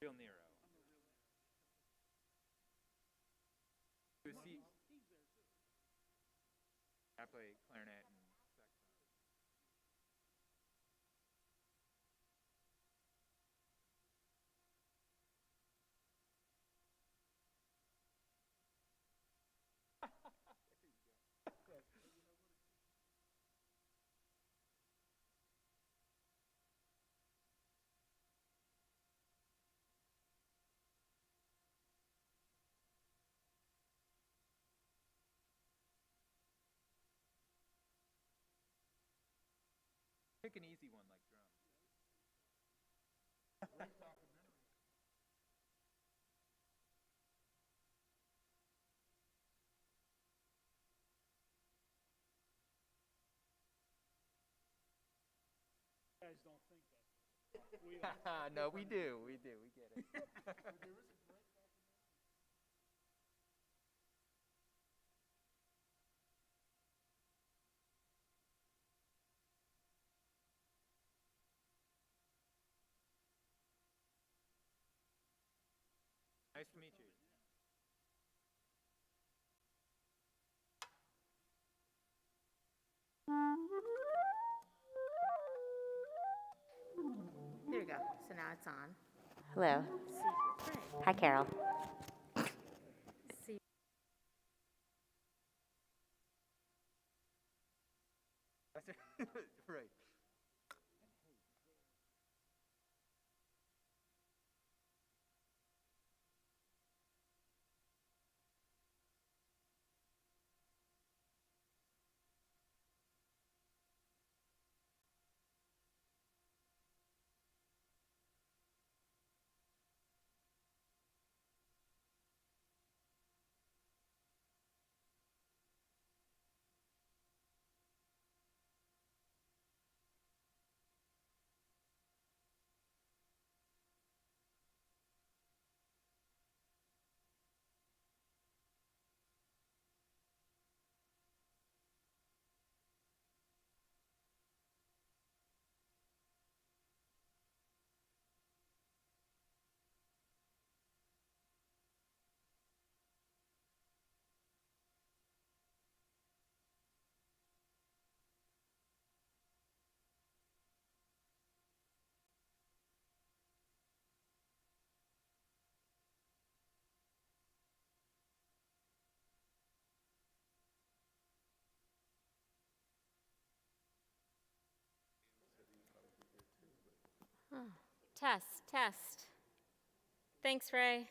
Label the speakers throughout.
Speaker 1: Real Nero. I play clarinet and saxophone. Pick an easy one like drums.
Speaker 2: You guys don't think that. We don't.
Speaker 1: No, we do. We do. We get it. Nice to meet you.
Speaker 3: There you go. So now it's on.
Speaker 4: Hello.
Speaker 3: See,
Speaker 4: Hi, Carol.
Speaker 3: see.
Speaker 1: Right.
Speaker 4: Test, test. Thanks, Ray.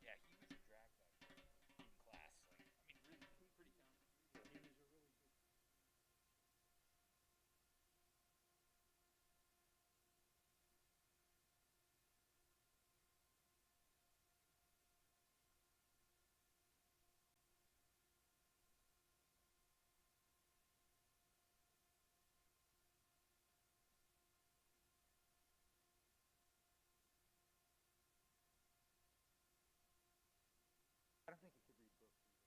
Speaker 1: Yeah, he was a drag back in class. Like, I mean, really, pretty talented.
Speaker 2: He was a really good.
Speaker 1: I don't think he could read books either.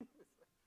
Speaker 1: If by history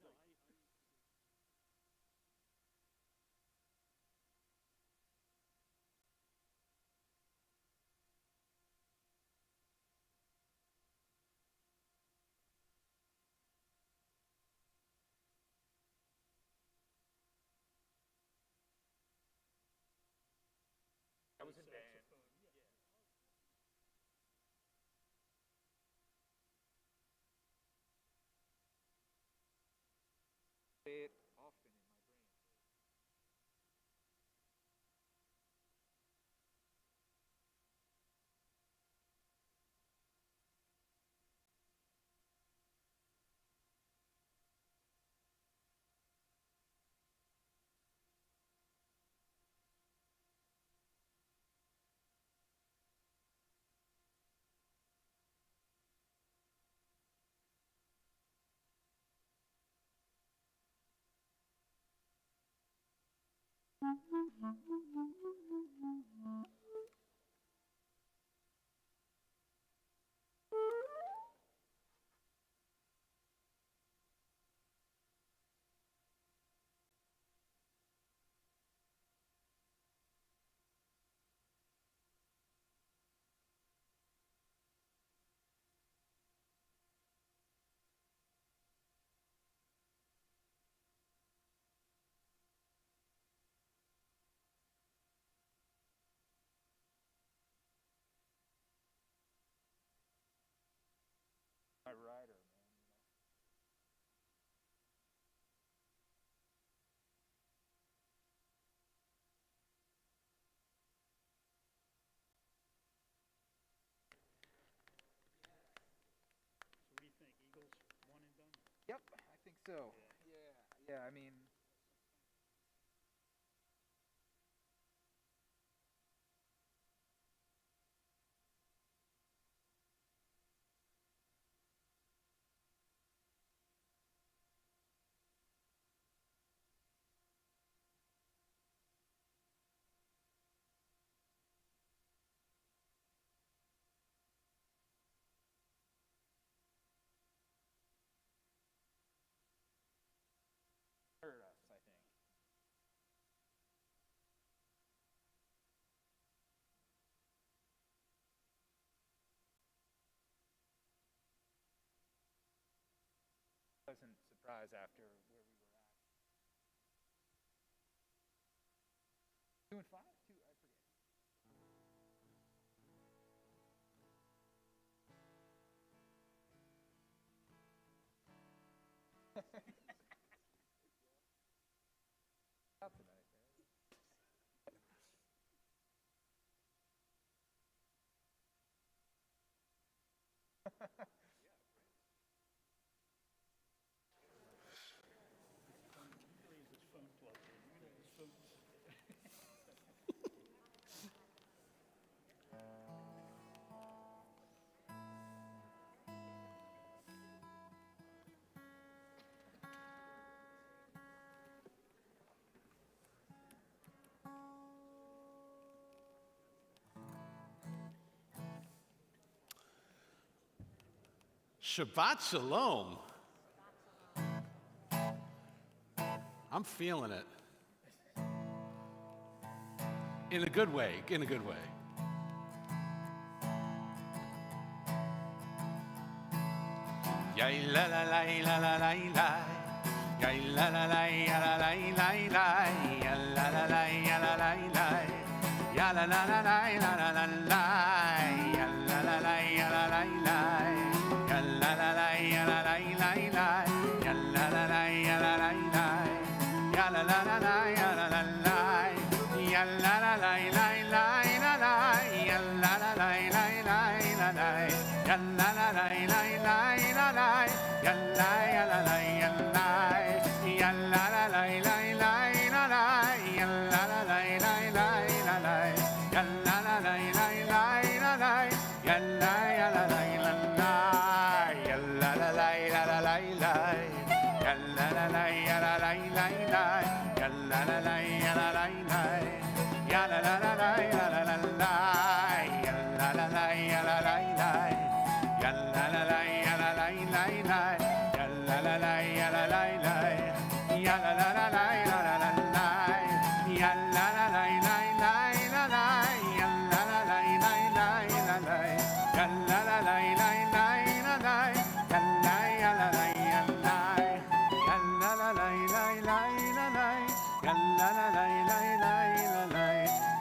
Speaker 1: class was any indication.
Speaker 2: No,
Speaker 1: I was in band.
Speaker 2: saxophone, yeah.
Speaker 1: It often in my brain. My rider, man.
Speaker 2: So what do you think? Eagles one and done?
Speaker 1: Yep, I think so. Yeah. I mean, hurt us. I think. Pleasant surprise after where we were at. 2 and 5? 2, I forget. Out tonight, man.
Speaker 2: Leaves his phone plugged in. You know, his phone.
Speaker 5: Shabbat Shalom. I'm feeling it. In a good way, in a good way. Ya la la la la la la la. Ya la la la la la la la la. Ya la la la la la la la. Ya la la la la la la la la. Ya la la la la la la la. Ya la la la la la la la la. Ya la la la la la la la. Ya la la la la la la la la. Ya la la la la la la la. Ya la la la la la la la. Ya la la la la la la la. Ya la ya la la ya la. Ya la la la la la la la. Ya la la la la la la la. Ya la la la la la la la. Ya la ya la la la la. Ya la la la la la la la. Ya la la la ya la la la la. Ya la la la ya la la la. Ya la la la la ya la la la. Ya la la la ya la la la. Ya la la la ya la la la la. Ya la la la ya la la la. Ya la la la la ya la la la. Ya la la la la la la la. Ya la la la la la la la. Ya la la la la la la la. Ya la ya la la ya la. Ya la la la la la la la. Ya la la la la la la la.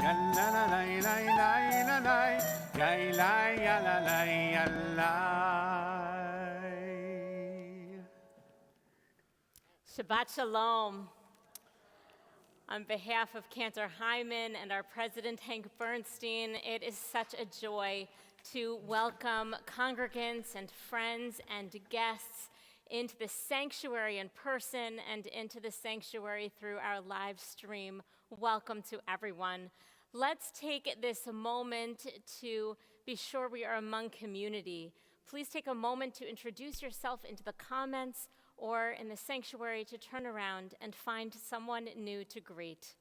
Speaker 5: Ya la la la la la la la. Ya la ya la la ya la.
Speaker 4: Shabbat Shalom. On behalf of Cantor Hyman and our president, Hank Bernstein, it is such a joy to welcome congregants and friends and guests into the sanctuary in person and into the sanctuary through our live stream. Welcome to everyone. Let's take this moment to be sure we are among community. Please take a moment to introduce yourself into the comments or in the sanctuary to turn around and find someone new to greet.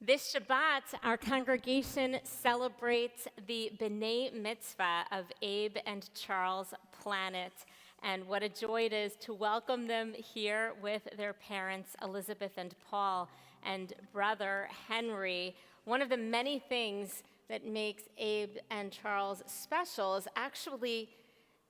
Speaker 4: This Shabbat, our congregation celebrates the B'nai Mitzvah of Abe and Charles Planet. And what a joy it is to welcome them here with their parents, Elizabeth and Paul, and brother Henry. One of the many things that makes Abe and Charles special is actually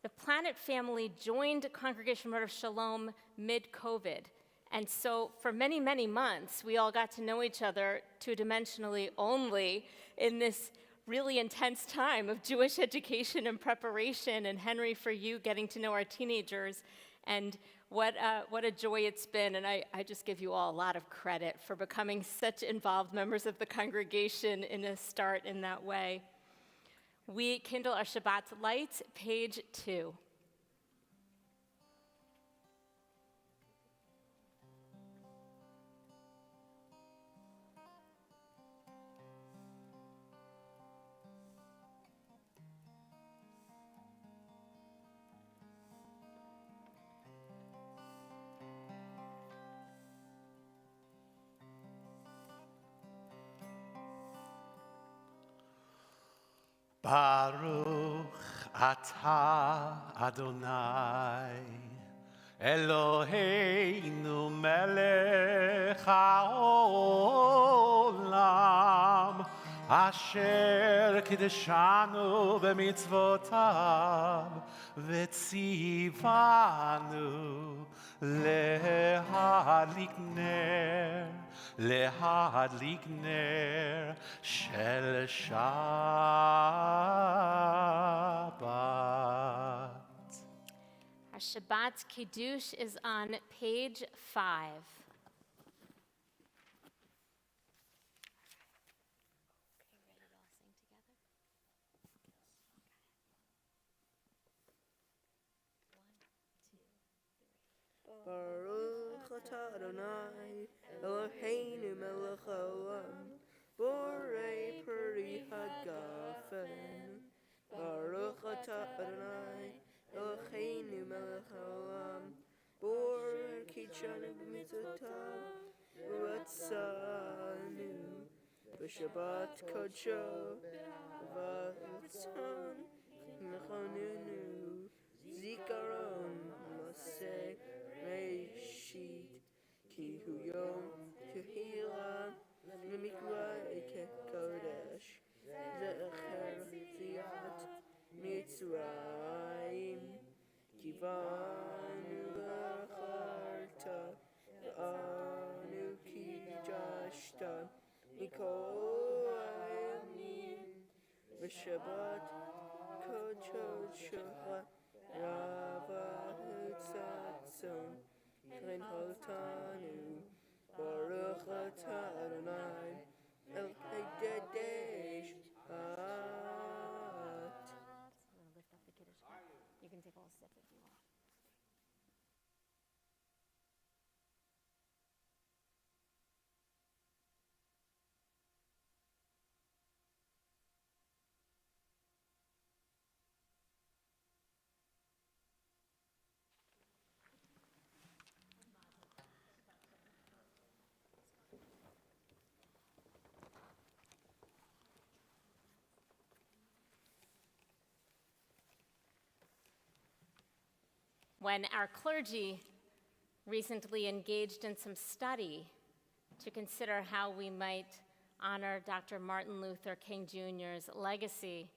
Speaker 4: the Planet family joined Congregation Road of Shalom mid-COVID. And so for many, many months, we all got to know each other two-dimensionally only in this really intense time of Jewish education and preparation, and Henry, for you, getting to know our teenagers. And what a joy it's been, and I just give you all a lot of credit for becoming such involved members of the congregation in a start in that way. We kindle our Shabbat lights, page 2.
Speaker 5: Baruch atah Adonai Eloheinu melech haolam asher kiddushanu b'mitzvotav v'tzivanu להדליק נר של שבת.
Speaker 4: Our Shabbat Kiddush is on page 5.
Speaker 6: Baruch atah Adonai Eloheinu melech haolam borei peri hagafen. Baruch atah Adonai Eloheinu melech haolam borei kitchanu b'mitzvotav v'atzanu b'shabbat kodsho v'atzon mechanunu zikaron maseh Reishit ki hu yom tehila lemikra kodesh zecher ziat mitzrayim kivanu lacharta anu kijashta mikol ayamim v'shabbat kodshoshah Ravahutzatson, Kren Holtanu, Baruch atah Adonai, El Hadesh At.
Speaker 4: Lift up the Kiddush cup. You can take a little sip if you want. When our clergy recently engaged in some study to consider how we might honor Dr. Martin Luther King Jr.'s legacy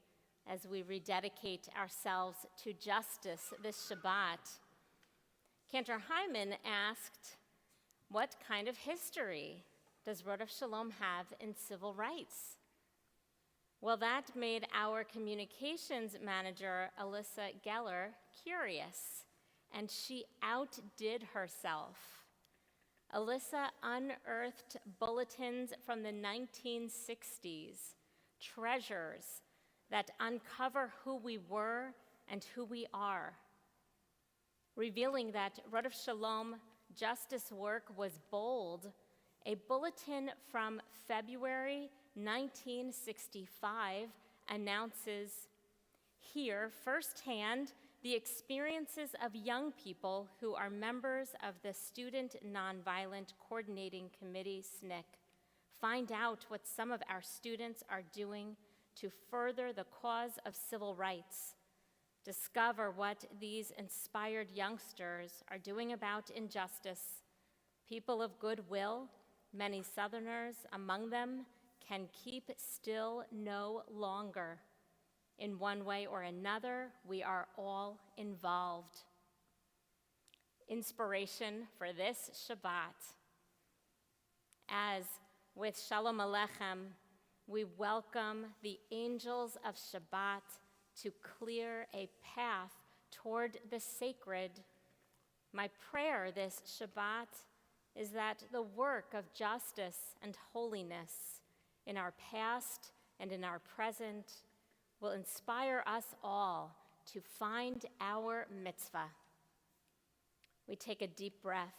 Speaker 4: as we rededicate ourselves to justice this Shabbat, Cantor Hyman asked, what kind of history does Road of Shalom have in civil rights? Well, that made our communications manager, Alyssa Geller, curious, and she outdid herself. Alyssa unearthed bulletins from the 1960s, treasures that uncover who we were and who we are, revealing that Road of Shalom justice work was bold. A bulletin from February 1965 announces here firsthand the experiences of young people who are members of the Student Nonviolent Coordinating Committee, SNCC. Find out what some of our students are doing to further the cause of civil rights. discover what these inspired youngsters are doing about injustice. People of goodwill, many Southerners among them, can keep still no longer. In one way or another, we are all involved. Inspiration for this Shabbat. As with Shalom Aleichem, we welcome the angels of Shabbat to clear a path toward the sacred. My prayer this Shabbat is that the work of justice and holiness in our past and in our present will inspire us all to find our mitzvah. We take a deep breath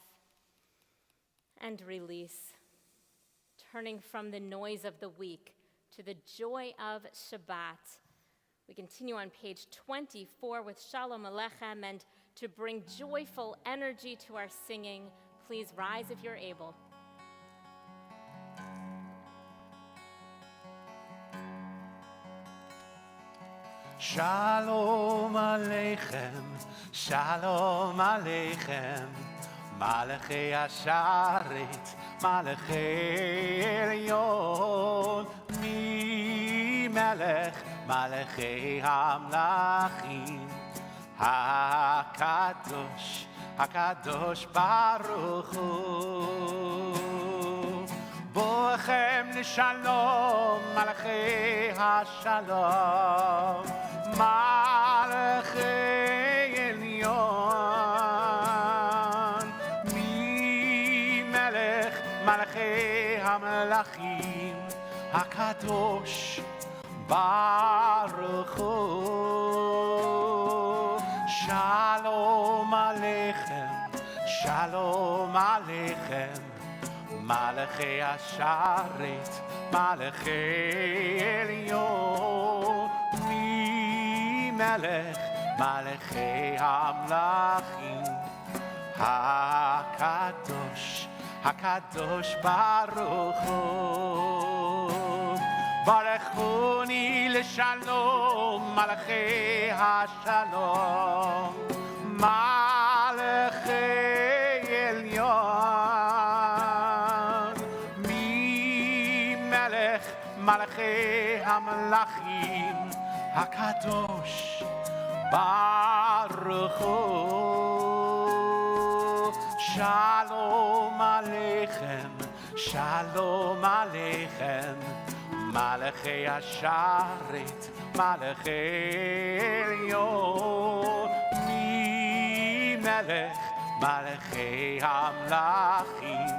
Speaker 4: and release, turning from the noise of the week to the joy of Shabbat. We continue on page 24 with Shalom Aleichem, and to bring joyful energy to our singing, please rise if you're able.
Speaker 5: Shalom Aleichem, Shalom Aleichem, Malachei Asharet, Malachei Elyon, Mi Melech, Malachei Hamlachim, HaKadosh, HaKadosh Baruch Hu. Boechem Shalom, Malachei HaShalom, Malachei Elyon, Mi Melech, Malachei HaMelachim, HaKadosh Baruch Hu. Shalom Aleichem, Shalom Aleichem, Malachei Asharet, Malachei Elyon, Mi Melech, Malachei Hamlachim, HaKadosh, HaKadosh Baruch Hu. Barechuni l'shalom, Malachei HaShalom, Malachei Elyon, Mi Melech, Malachei HaMelachim, HaKadosh Baruch Hu. Shalom Aleichem, Shalom Aleichem, Malachei Asharet, Malachei Elyon, Mi Melech, Malachei Hamlachim,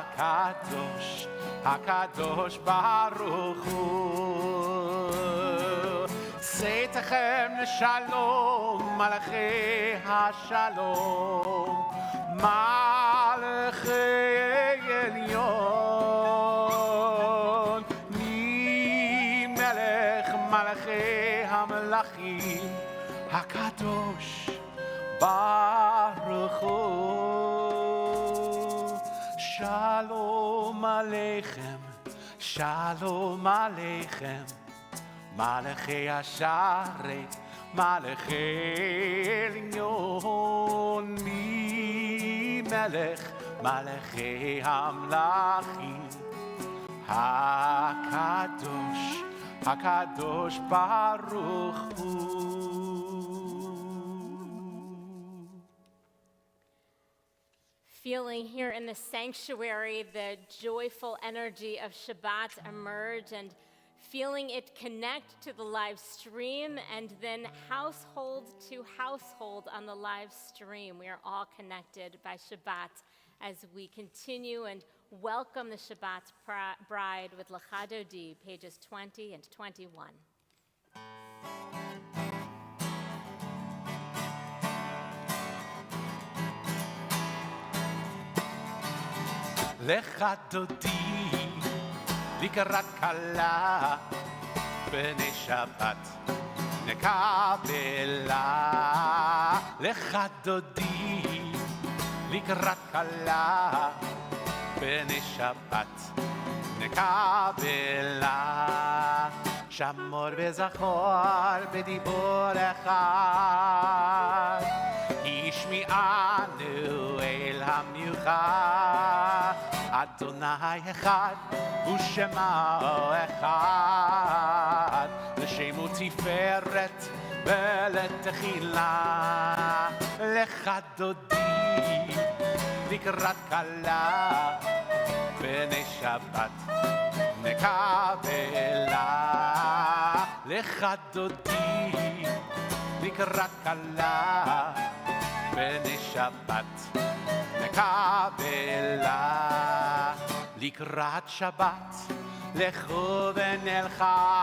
Speaker 5: HaKadosh, HaKadosh Baruch Hu. Seitechem l'shalom, Malachei HaShalom, Malachei Elyon, Mi Melech, Malachei HaMelachim, HaKadosh Baruch Hu. Shalom Aleichem, Shalom Aleichem, Malachei Asharet, Malachei Elyon, Mi Melech, Malachei Hamlachim, HaKadosh, HaKadosh Baruch Hu.
Speaker 4: Feeling here in the sanctuary the joyful energy of Shabbat emerge, and feeling it connect to the live stream, and then household to household on the live stream. We are all connected by Shabbat as we continue and welcome the Shabbat bride with Lecha Dodi, pages 20 and 21.
Speaker 5: Lecha Dodi, לקראת כלה בני שבת נקבלה. לך דודי לקראת כלה בני שבת נקבלה. שמור וזכור בדיבור אחד השמיענו אל המיוחד אדוני אחד ושמו אחד לשמו תפארת ולתחילה לך דודי לקראת כלה בני שבת נקבלה לך דודי לקראת כלה בני שבת נקבלה לקראת שבת לכו ונלכה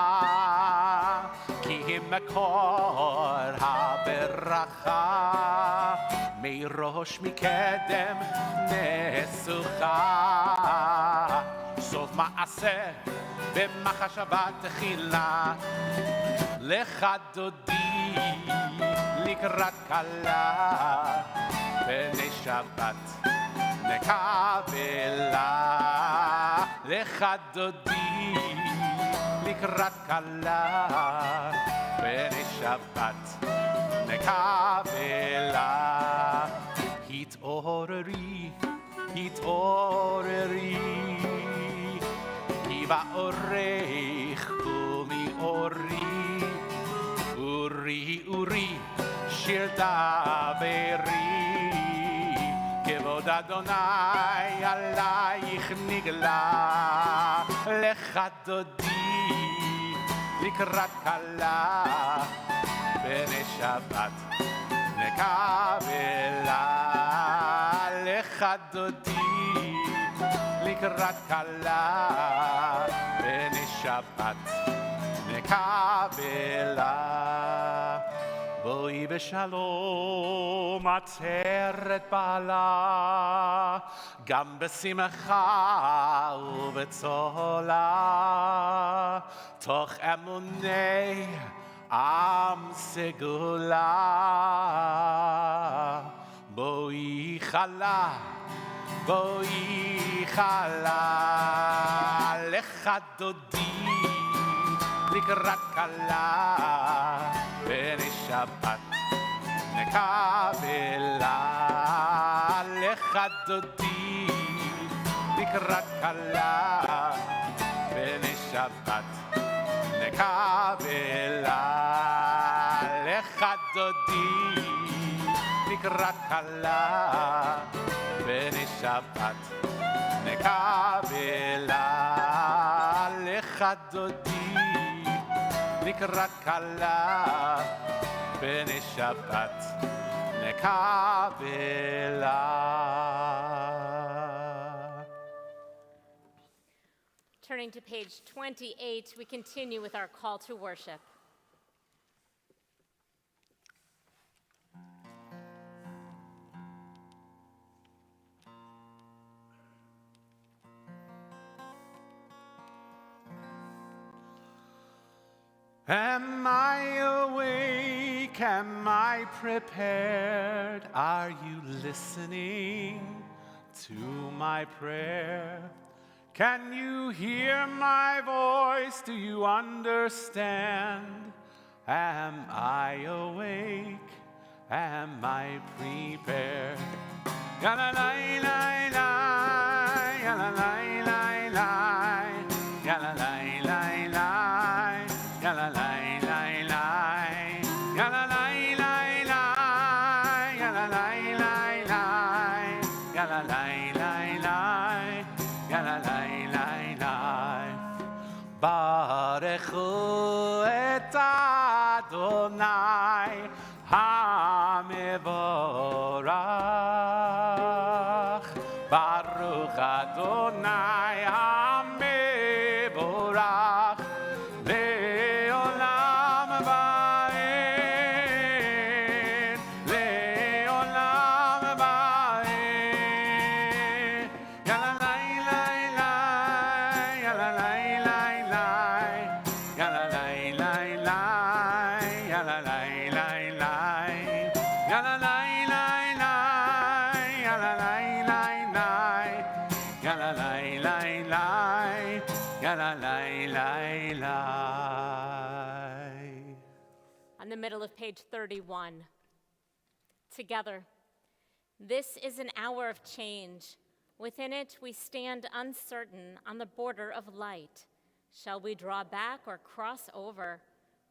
Speaker 5: כי הם מקור הברכה מראש מקדם נסוכה סוף מעשה במחשבה תחילה לך דודי לקראת כלה בני שבת נקבלה לך דודי לקראת כלה בני שבת נקבלה התעוררי התעוררי כי באורך ומאורי אורי אורי שיר דברי כבוד אדוני עלייך נגלה לך דודי לקראת כלה בני שבת נקבלה לך דודי לקראת כלה בני שבת נקבלה בואי בשלום עצרת בעלה גם בשמחה ובצהלה תוך אמוני עם סגולה בואי חלה בואי חלה לך דודי לקראת כלה בני שבת נקבלה לך דודי לקראת כלה בני שבת נקבלה לך דודי לקראת כלה בני שבת נקבלה לך דודי לקראת כלה בני שבת נקבלה.
Speaker 4: Turning to page 28, we continue with our call to worship.
Speaker 5: Am I awake? Am I prepared? Are you listening to my prayer? Can you hear my voice? Do you understand? Am I awake? Am I prepared? Ya la la la la, ya la la la la, ya la la la la. Ya la la la la, ya la la la la, ya la la la la, ya la la la la, ya la la la la. Barechu et Adonai HaMevorach. Baruch Adonai HaMevorach. ya la lai lai lai, ya la lai lai lai.
Speaker 4: On the middle of page 31. Together. This is an hour of change. Within it, we stand uncertain on the border of light. Shall we draw back or cross over?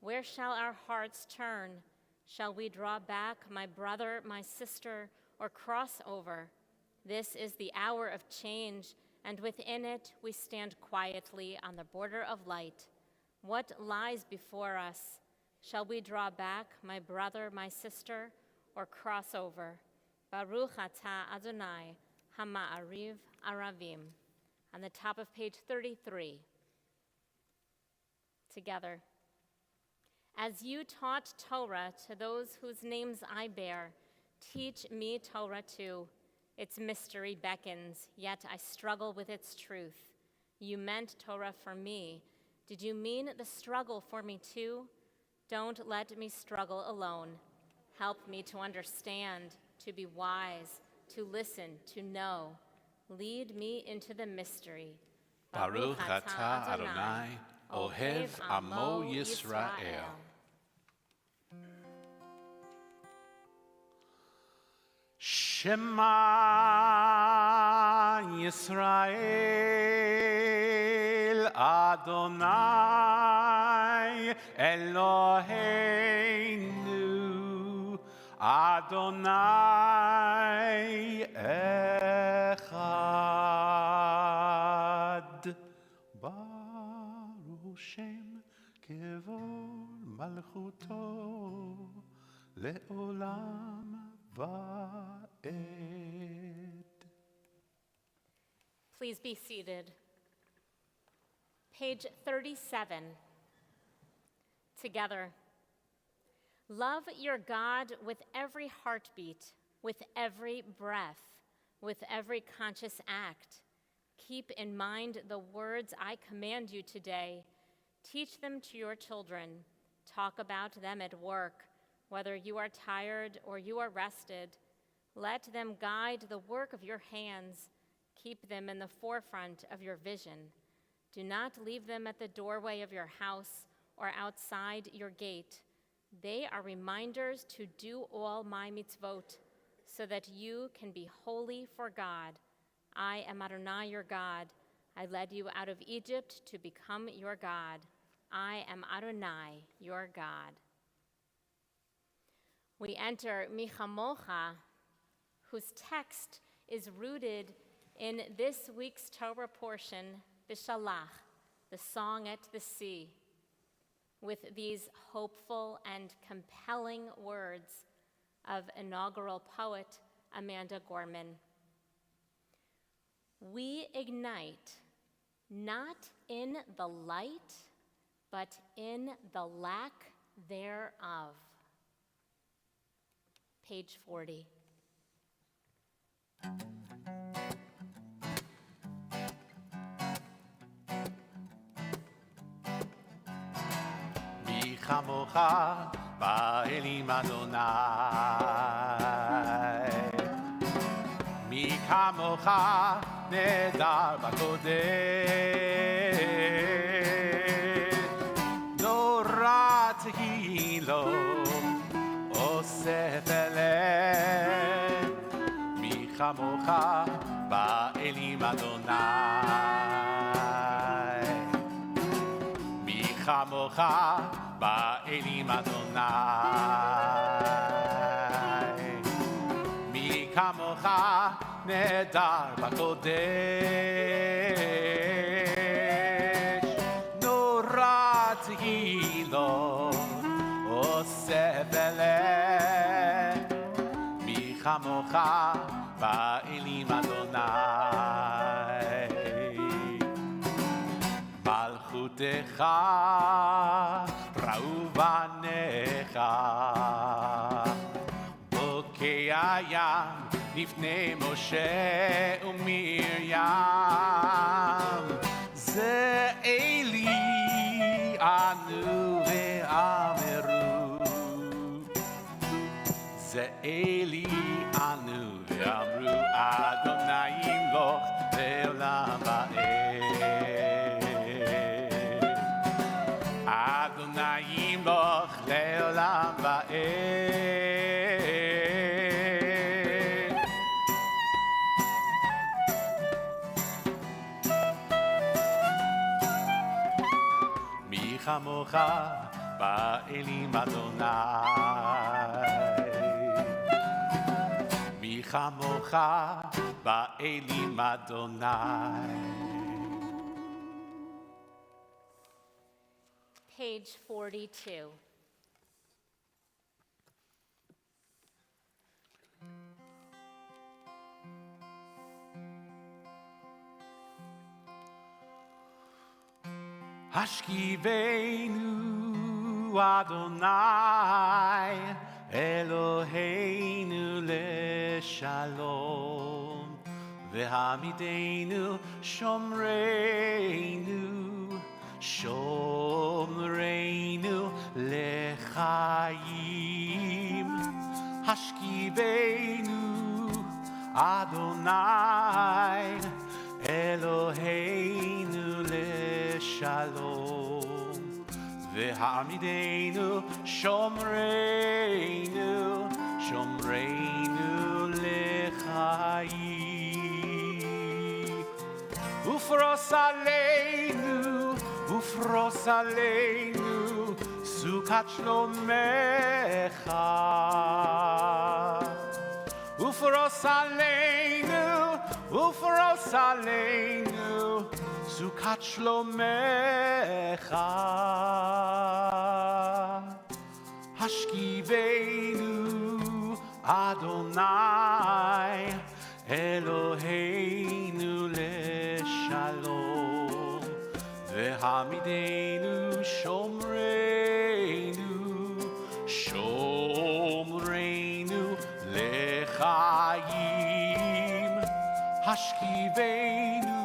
Speaker 4: Where shall our hearts turn? Shall we draw back, my brother, my sister, or cross over? This is the hour of change, and within it, we stand quietly on the border of light. What lies before us? Shall we draw back, my brother, my sister, or cross over? Baruch atah Adonai, Hama'ariv Aravim. On the top of page 33. Together. As you taught Torah to those whose names I bear, teach me Torah too. Its mystery beckons, yet I struggle with its truth. You meant Torah for me. Did you mean the struggle for me too? Don't let me struggle alone. Help me to understand, to be wise, to listen, to know. Lead me into the mystery.
Speaker 5: Baruch atah Adonai, Ohev Amo Yisrael. Shema Yisrael Adonai Eloheinu Adonai Echad Baruch Shem Kevod Malchuto Le'olam Va'ed.
Speaker 4: Please be seated. Page 37. Together. Love your God with every heartbeat, with every breath, with every conscious act. Keep in mind the words I command you today. Teach them to your children. Talk about them at work, whether you are tired or you are rested. Let them guide the work of your hands. Keep them in the forefront of your vision. Do not leave them at the doorway of your house or outside your gate. They are reminders to do all my mitzvot, so that you can be holy for God. I am Adonai your God. I led you out of Egypt to become your God. I am Adonai your God. We enter Michamocha, whose text is rooted in this week's Torah portion, Bishalach, the Song at the Sea, with these hopeful and compelling words of inaugural poet Amanda Gorman. We ignite not in the light, but in the lack thereof. Page 40.
Speaker 5: Chamocha ba'elim Adonai. Mi chamocha nedar b'kodesh. Nora tehilo osef eleh. Mi chamocha ba'elim Adonai. Mi chamocha ba'elim Adonai. Mi kamocha nedar b'kodesh. Nora tehilo osef eleh. Mi kamocha ba'elim Adonai. Malchutecha ra'u banecha. Bokei hayam lifnei Moshe uMiriam. Ze Eli anu ve'ameru. Ze Eli anu ve'amru Adonai imloch ve'olam. לעולם ועד. אדוני ימלוך לעולם ועד. מי כמוך באלים אדוני, מי כמוך באלים אדוני.
Speaker 4: Page 42.
Speaker 5: השכיבנו אדוני אלוהינו לשלום, והעמידנו שומרנו שומרנו לחיים. השכיבנו אדוני אלוהינו לשלום, והעמידנו שומרנו שומרנו לחיים. ופרוס עלינו ופרוס עלינו סוכת שלומך, ופרוס עלינו ופרוס עלינו סוכת שלומך. השכיבנו אדוני אלוהינו לשלום, והעמידנו שומרנו שומרנו לחיים. השכיבנו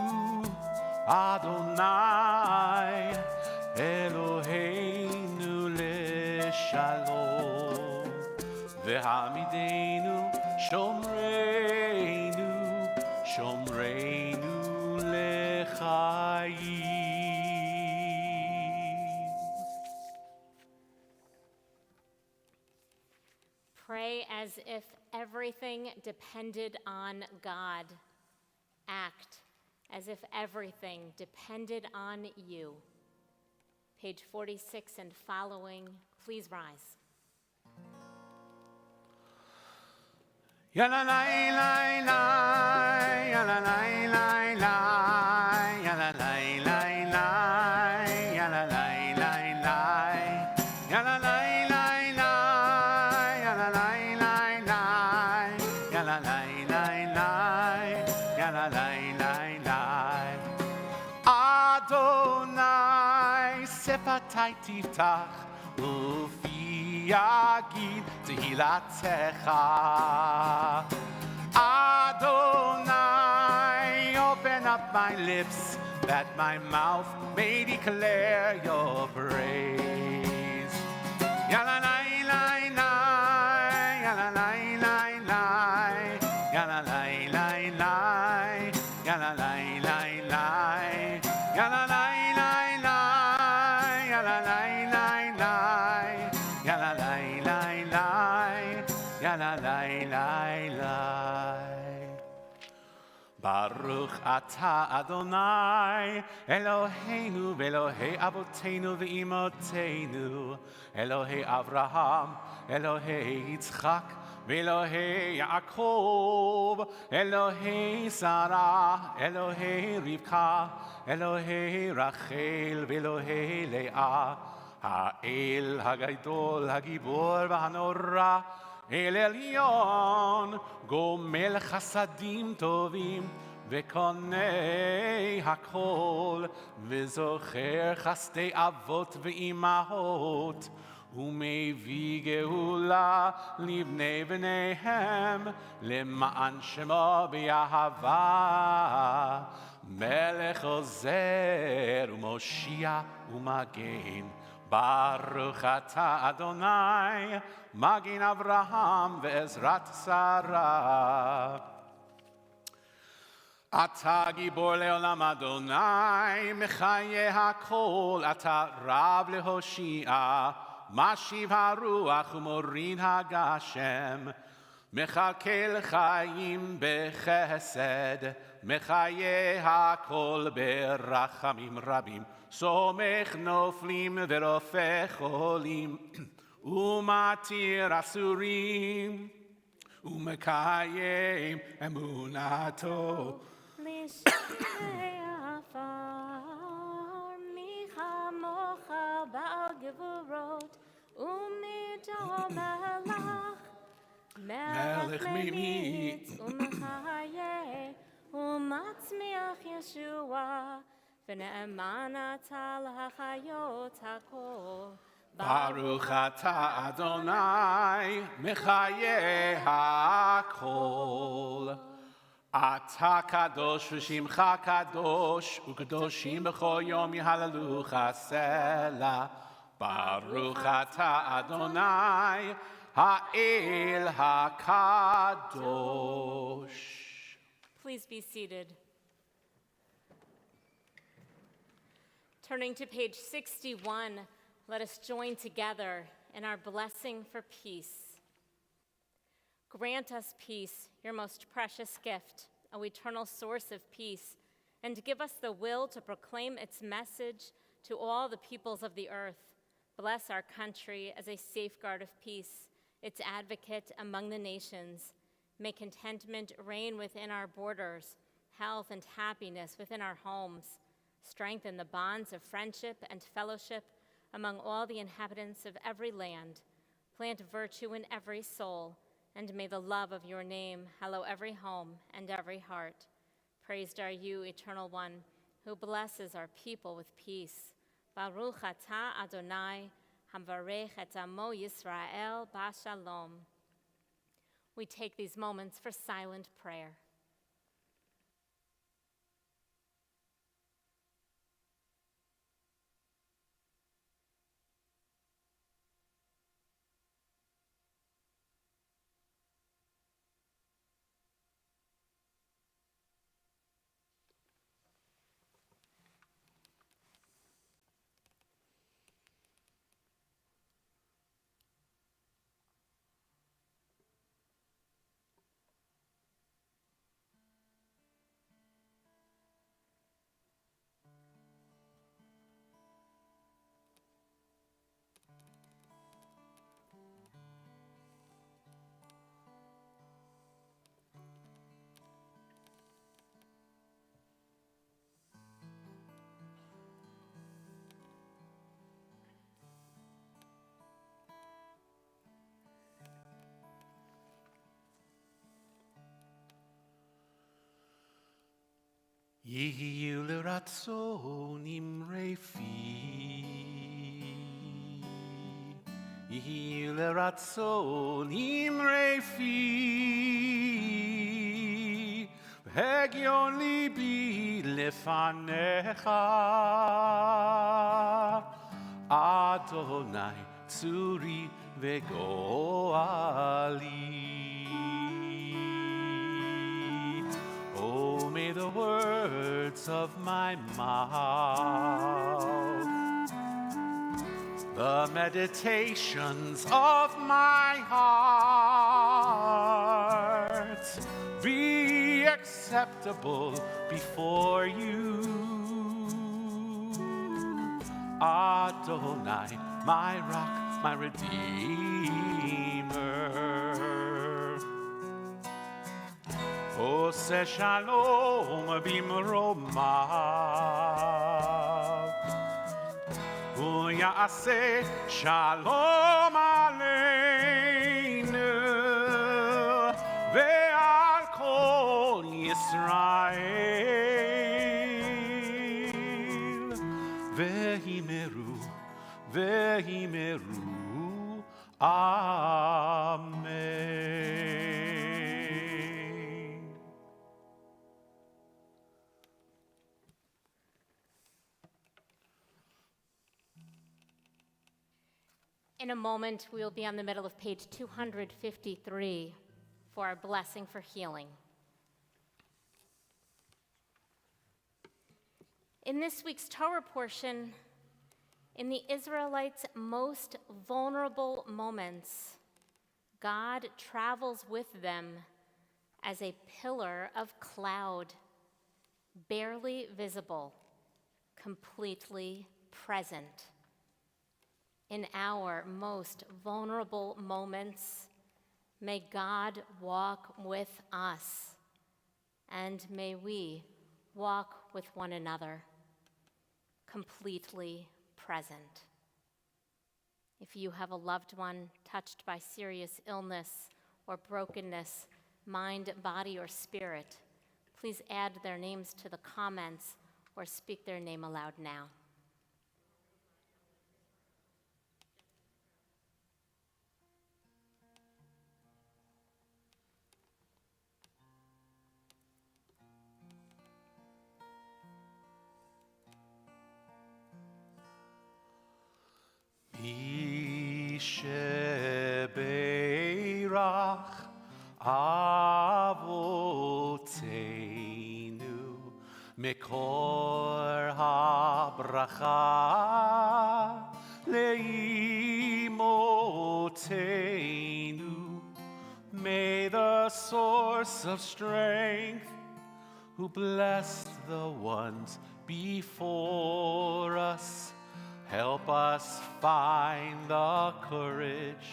Speaker 5: אדוני אלוהינו לשלום, והעמידנו שומרנו שומרנו לחיים.
Speaker 4: Pray as if everything depended on God. Act as if everything depended on you. Page 46 and following, please rise.
Speaker 5: Ya la la la la, ya la la la la, ya la la la la, ya la la la la, ya la la la la, ya la la la la, ya la la la la, ya la la la la. Adonai sefatai tiftach ufi yagid tehilatecha. Adonai, open up my lips that my mouth may declare your praise. Ya la la la la, ya la la la la, ya la la la la, ya la la la la, ya la la la la, ya la la la la, ya la la la la, ya la la la la. Baruch atah Adonai Eloheinu ve'Elohei Avotenu ve'Imotenu, Elohei Avraham, Elohei Yitzchak, ve'Elohei Yaakov, Elohei Sarah, Elohei Rivka, Elohei Rachel, ve'Elohei Leah, Ha'el Hagadol Hagibor v'Hanora, El Elyon, Gomel Chasadim Tovim, Vekonei Hakol, Vezocher Chasdei Avot Ve'imahot, Umevi Geula Livnei Bneihem, Lema'an Shemo B'Yahava, Melech Ozer U'Moshia U'Magen, Baruch atah Adonai, Magin Avraham ve'Ezrat Sarah. אתה גיבור לעולם אדוני, מחיי הכל, אתה רב להושיע, משיב הרוח ומוריד הגשם, מכלכל חיים בחסד, מחיי הכל ברחמים רבים, סומך נופלים ורופא חולים, ומתיר אסורים, ומקיים אמונתו.
Speaker 4: לשמי עפר, מי כמוך בעל גבורות, ומדור מלך, מלך ממיץ ומחיה, ומצמיח ישועה, ונאמן אתה להחיות הכל.
Speaker 5: ברוך אתה אדוני, מחיי הכל. אתה קדוש ושמך קדוש, וקדושים בכל יום יהללוך סלה. ברוך אתה אדוני, האל הקדוש.
Speaker 4: Please be seated. Turning to page 61, let us join together in our blessing for peace. Grant us peace, your most precious gift, O eternal source of peace, and give us the will to proclaim its message to all the peoples of the earth. Bless our country as a safeguard of peace, its advocate among the nations. May contentment reign within our borders, health and happiness within our homes. Strengthen the bonds of friendship and fellowship among all the inhabitants of every land. Plant virtue in every soul, and may the love of your name hallow every home and every heart. Praised are you, Eternal One, who blesses our people with peace. Baruch atah Adonai, hamvarech et amo Yisrael b'shalom. We take these moments for silent prayer.
Speaker 5: יהיו לרצון אמרי פי, יהיו לרצון אמרי פי, והגיון ליבי לפניך, אדוני צורי וגואלי. Oh, may the words of my mouth, the meditations of my heart be acceptable before you, Adonai, my rock, my redeemer. Ose shalom bimromav, u'yaseh shalom aleinu ve'al kol Yisrael, vehimeru, amen.
Speaker 4: In a moment, we will be on the middle of page 253 for our blessing for healing. In this week's Torah portion, in the Israelites' most vulnerable moments, God travels with them as a pillar of cloud, barely visible, completely present. In our most vulnerable moments, may God walk with us, and may we walk with one another, completely present. If you have a loved one touched by serious illness or brokenness, mind, body, or spirit, please add their names to the comments or speak their name aloud now.
Speaker 5: Shebeirach Avoteinu Mikor habracha leimoteinu. May the source of strength, who blessed the ones before us, help us find the courage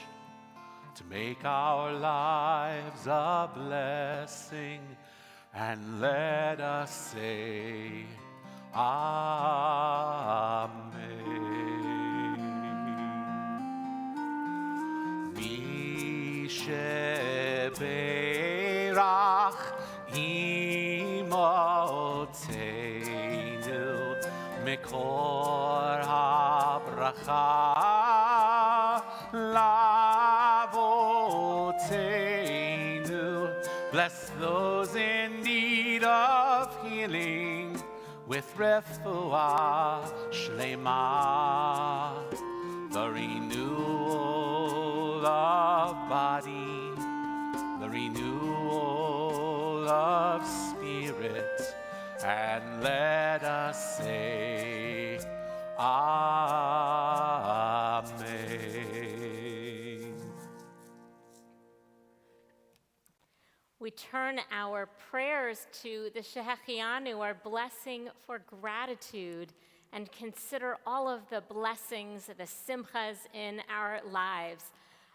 Speaker 5: to make our lives a blessing, and let us say, Amen. Misheberach imoteinu Mikor habracha lavoteinu. Bless those in need of healing with refuah shlema, the renewal of body, the renewal of spirit, and let us say, Amen.
Speaker 4: We turn our prayers to the Shehechianu, our blessing for gratitude, and consider all of the blessings, the simchas in our lives.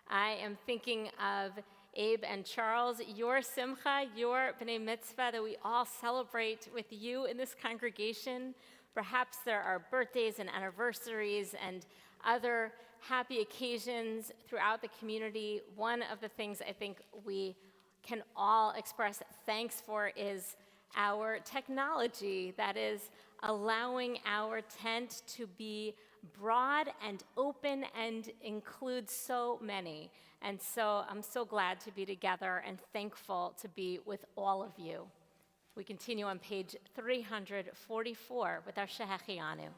Speaker 4: I am thinking of Abe and Charles, your simcha, your b'nai mitzvah that we all celebrate with you in this congregation. Perhaps there are birthdays and anniversaries and other happy occasions throughout the community. One of the things I think we can all express thanks for is our technology that is allowing our tent to be broad and open and include so many. And so I'm so glad to be together and thankful to be with all of you. We continue on page 344 with our Shehechianu.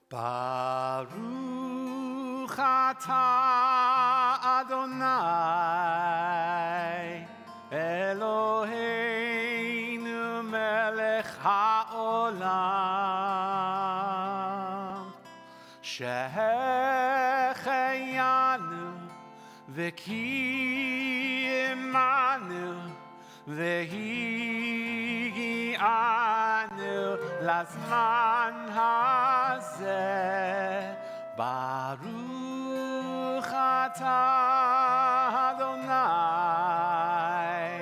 Speaker 5: Baruch atah Adonai Eloheinu melech haolam Shehecheyanu v'kiyimanu v'higi'anu lazman hazeh. Baruch atah Adonai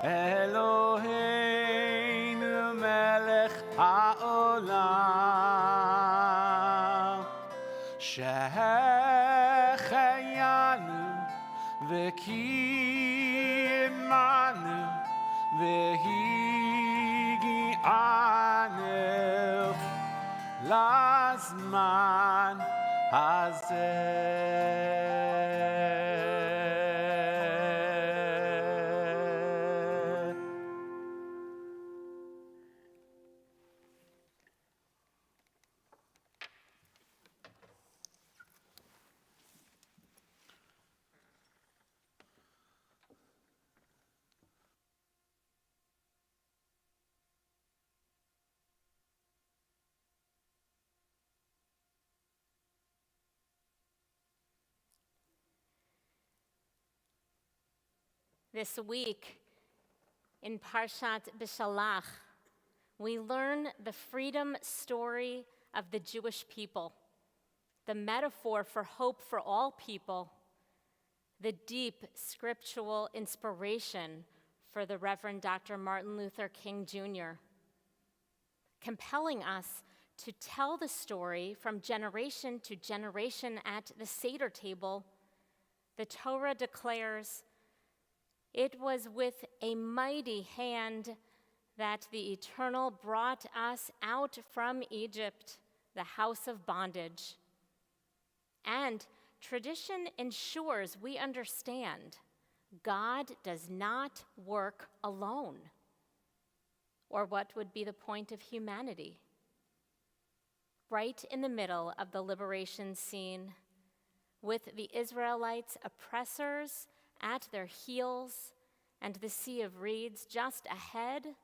Speaker 5: Eloheinu melech haolam Shehecheyanu v'kiyimanu v'higi'anu lazman hazeh.
Speaker 4: This week, in Parshat Bishalach, we learn the freedom story of the Jewish people, the metaphor for hope for all people, the deep scriptural inspiration for the Reverend Dr. Martin Luther King Jr., compelling us to tell the story from generation to generation at the Seder table. The Torah declares, "It was with a mighty hand that the Eternal brought us out from Egypt, the house of bondage." And tradition ensures we understand God does not work alone. Or what would be the point of humanity? Right in the middle of the liberation scene, with the Israelites' oppressors at their heels and the Sea of Reeds just ahead,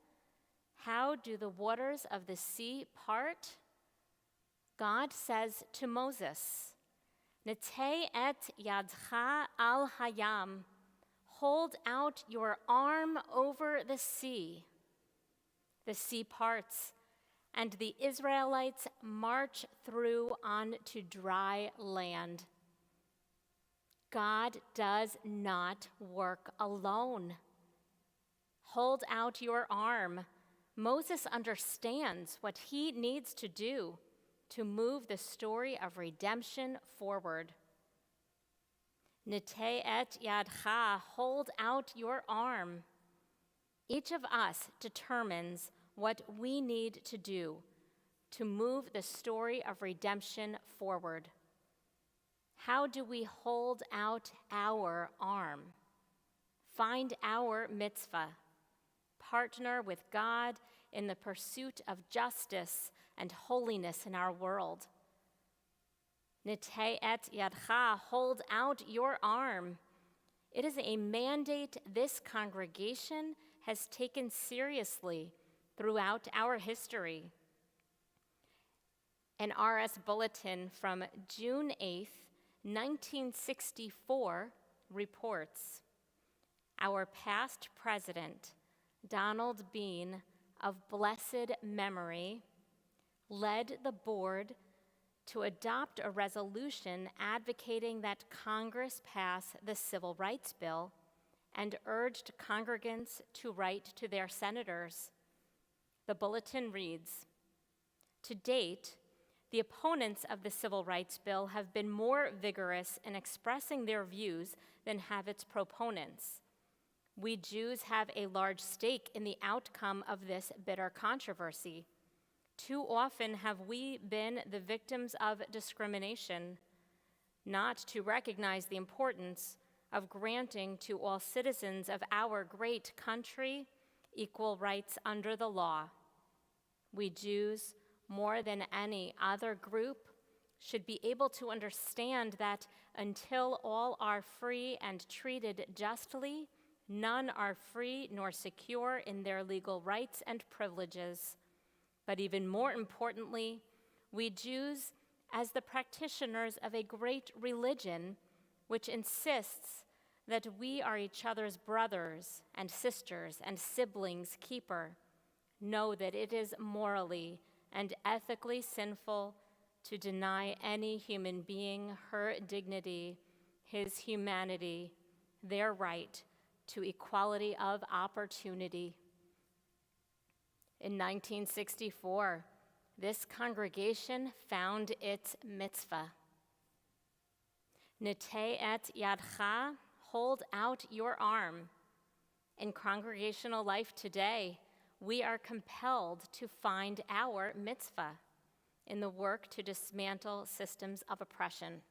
Speaker 4: how do the waters of the sea part? God says to Moses, "Netei et yadcha al hayam," hold out your arm over the sea. The sea parts, and the Israelites march through onto dry land. God does not work alone. Hold out your arm. Moses understands what he needs to do to move the story of redemption forward. Netei et yadcha, hold out your arm. Each of us determines what we need to do to move the story of redemption forward. How do we hold out our arm? Find our mitzvah. Partner with God in the pursuit of justice and holiness in our world. Netei et yadcha, hold out your arm. It is a mandate this congregation has taken seriously throughout our history. An RS bulletin from June 8th, 1964 reports, our past president, Donald Bean, of blessed memory, led the board to adopt a resolution advocating that Congress pass the Civil Rights Bill and urged congregants to write to their senators. The bulletin reads, "To date, the opponents of the Civil Rights Bill have been more vigorous in expressing their views than have its proponents. We Jews have a large stake in the outcome of this bitter controversy. Too often have we been the victims of discrimination, not to recognize the importance of granting to all citizens of our great country equal rights under the law. We Jews, more than any other group, should be able to understand that until all are free and treated justly, none are free nor secure in their legal rights and privileges. But even more importantly, we Jews, as the practitioners of a great religion which insists that we are each other's brothers and sisters and siblings keeper, know that it is morally and ethically sinful to deny any human being her dignity, his humanity, their right to equality of opportunity." In 1964, this congregation found its mitzvah. Netei et yadcha, hold out your arm. In congregational life today, we are compelled to find our mitzvah in the work to dismantle systems of oppression.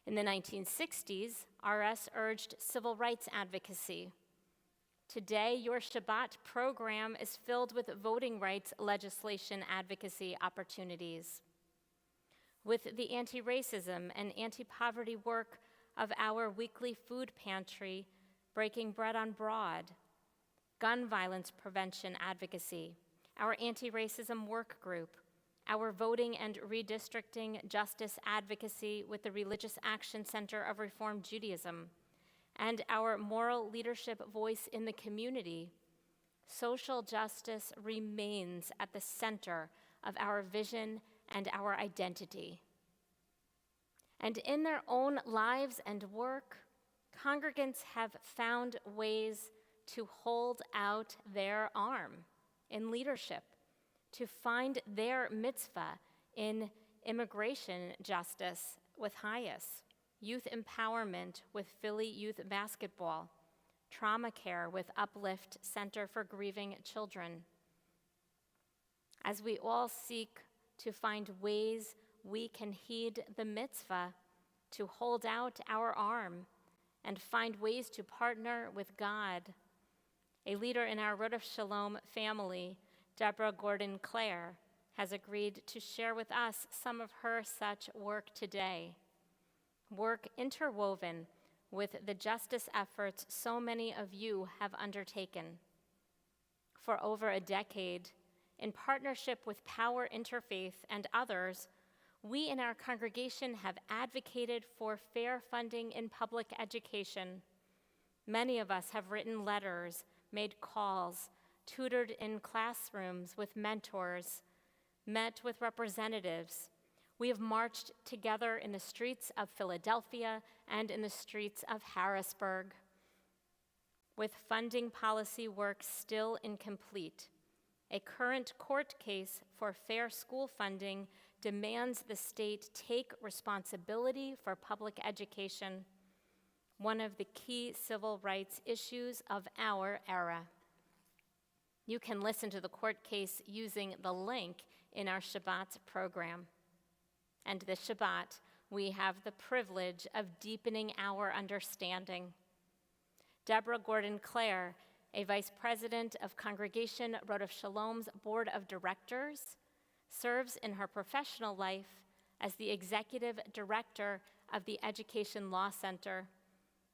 Speaker 4: In the 1960s, RS urged civil rights advocacy. Today, your Shabbat program is filled with voting rights legislation advocacy opportunities. With the anti-racism and anti-poverty work of our weekly food pantry, Breaking Bread on Broad, gun violence prevention advocacy, our anti-racism work group, our voting and redistricting justice advocacy with the Religious Action Center of Reform Judaism, and our moral leadership voice in the community, social justice remains at the center of our vision and our identity. And in their own lives and work, congregants have found ways to hold out their arm in leadership, to find their mitzvah in immigration justice with HIAS, youth empowerment with Philly Youth Basketball, trauma care with Uplift Center for Grieving Children. As we all seek to find ways we can heed the mitzvah, to hold out our arm, and find ways to partner with God, a leader in our Road of Shalom family, Deborah Gordon-Clare, has agreed to share with us some of her such work today. Work interwoven with the justice efforts so many of you have undertaken. For over a decade, in partnership with Power Interfaith and others, we in our congregation have advocated for fair funding in public education. Many of us have written letters, made calls, tutored in classrooms with mentors, met with representatives. We have marched together in the streets of Philadelphia and in the streets of Harrisburg. With funding policy work still incomplete, a current court case for fair school funding demands the state take responsibility for public education, one of the key civil rights issues of our era. You can listen to the court case using the link in our Shabbat program. And this Shabbat, we have the privilege of deepening our understanding. Deborah Gordon-Clare, a vice president of Congregation Road of Shalom's board of directors, serves in her professional life as the executive director of the Education Law Center,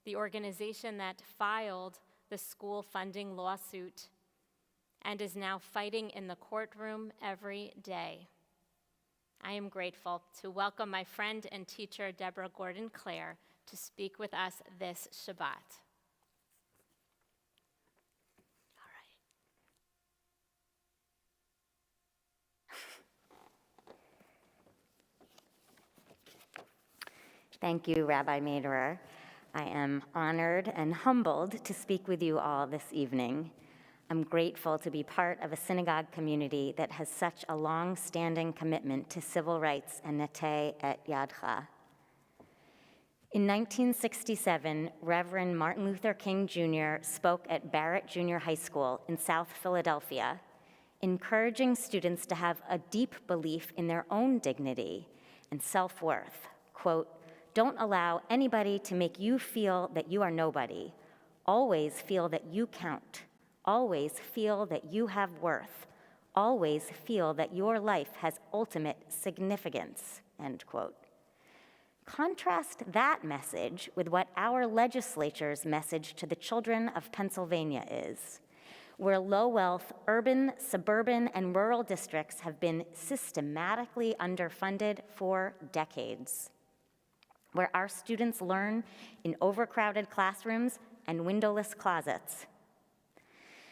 Speaker 4: the organization that filed the school funding lawsuit, and is now fighting in the courtroom every day. I am grateful to welcome my friend and teacher, Deborah Gordon-Clare, to speak with us this Shabbat.
Speaker 7: Thank you, Rabbi Maderer. I am honored and humbled to speak with you all this evening. I'm grateful to be part of a synagogue community that has such a long-standing commitment to civil rights and neteh et yadcha. In 1967, Reverend Martin Luther King Jr. spoke at Barrett Junior High School in South Philadelphia, encouraging students to have a deep belief in their own dignity and self-worth. Quote, "Don't allow anybody to make you feel that you are nobody. Always feel that you count. Always feel that you have worth. Always feel that your life has ultimate significance," end quote. Contrast that message with what our legislature's message to the children of Pennsylvania is, where low-wealth urban, suburban, and rural districts have been systematically underfunded for decades, where our students learn in overcrowded classrooms and windowless closets,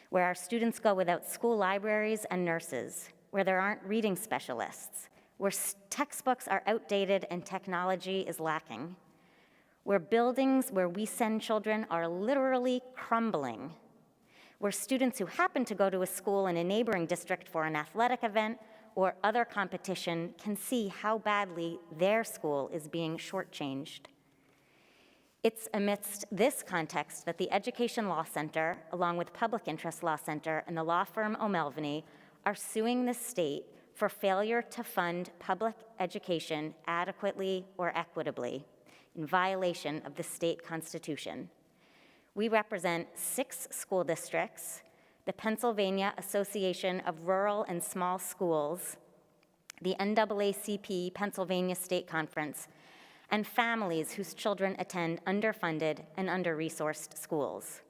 Speaker 7: where our students go without school libraries and nurses, where there aren't reading specialists, where textbooks are outdated and technology is lacking, where buildings where we send children are literally crumbling, where students who happen to go to a school in a neighboring district for an athletic event or other competition can see how badly their school is being shortchanged. It's amidst this context that the Education Law Center, along with Public Interest Law Center and the law firm O'Melveny, are suing the state for failure to fund public education adequately or equitably in violation of the state constitution. We represent 6 school districts, the Pennsylvania Association of Rural and Small Schools, the NAACP Pennsylvania State Conference, and families whose children attend underfunded and under-resourced schools.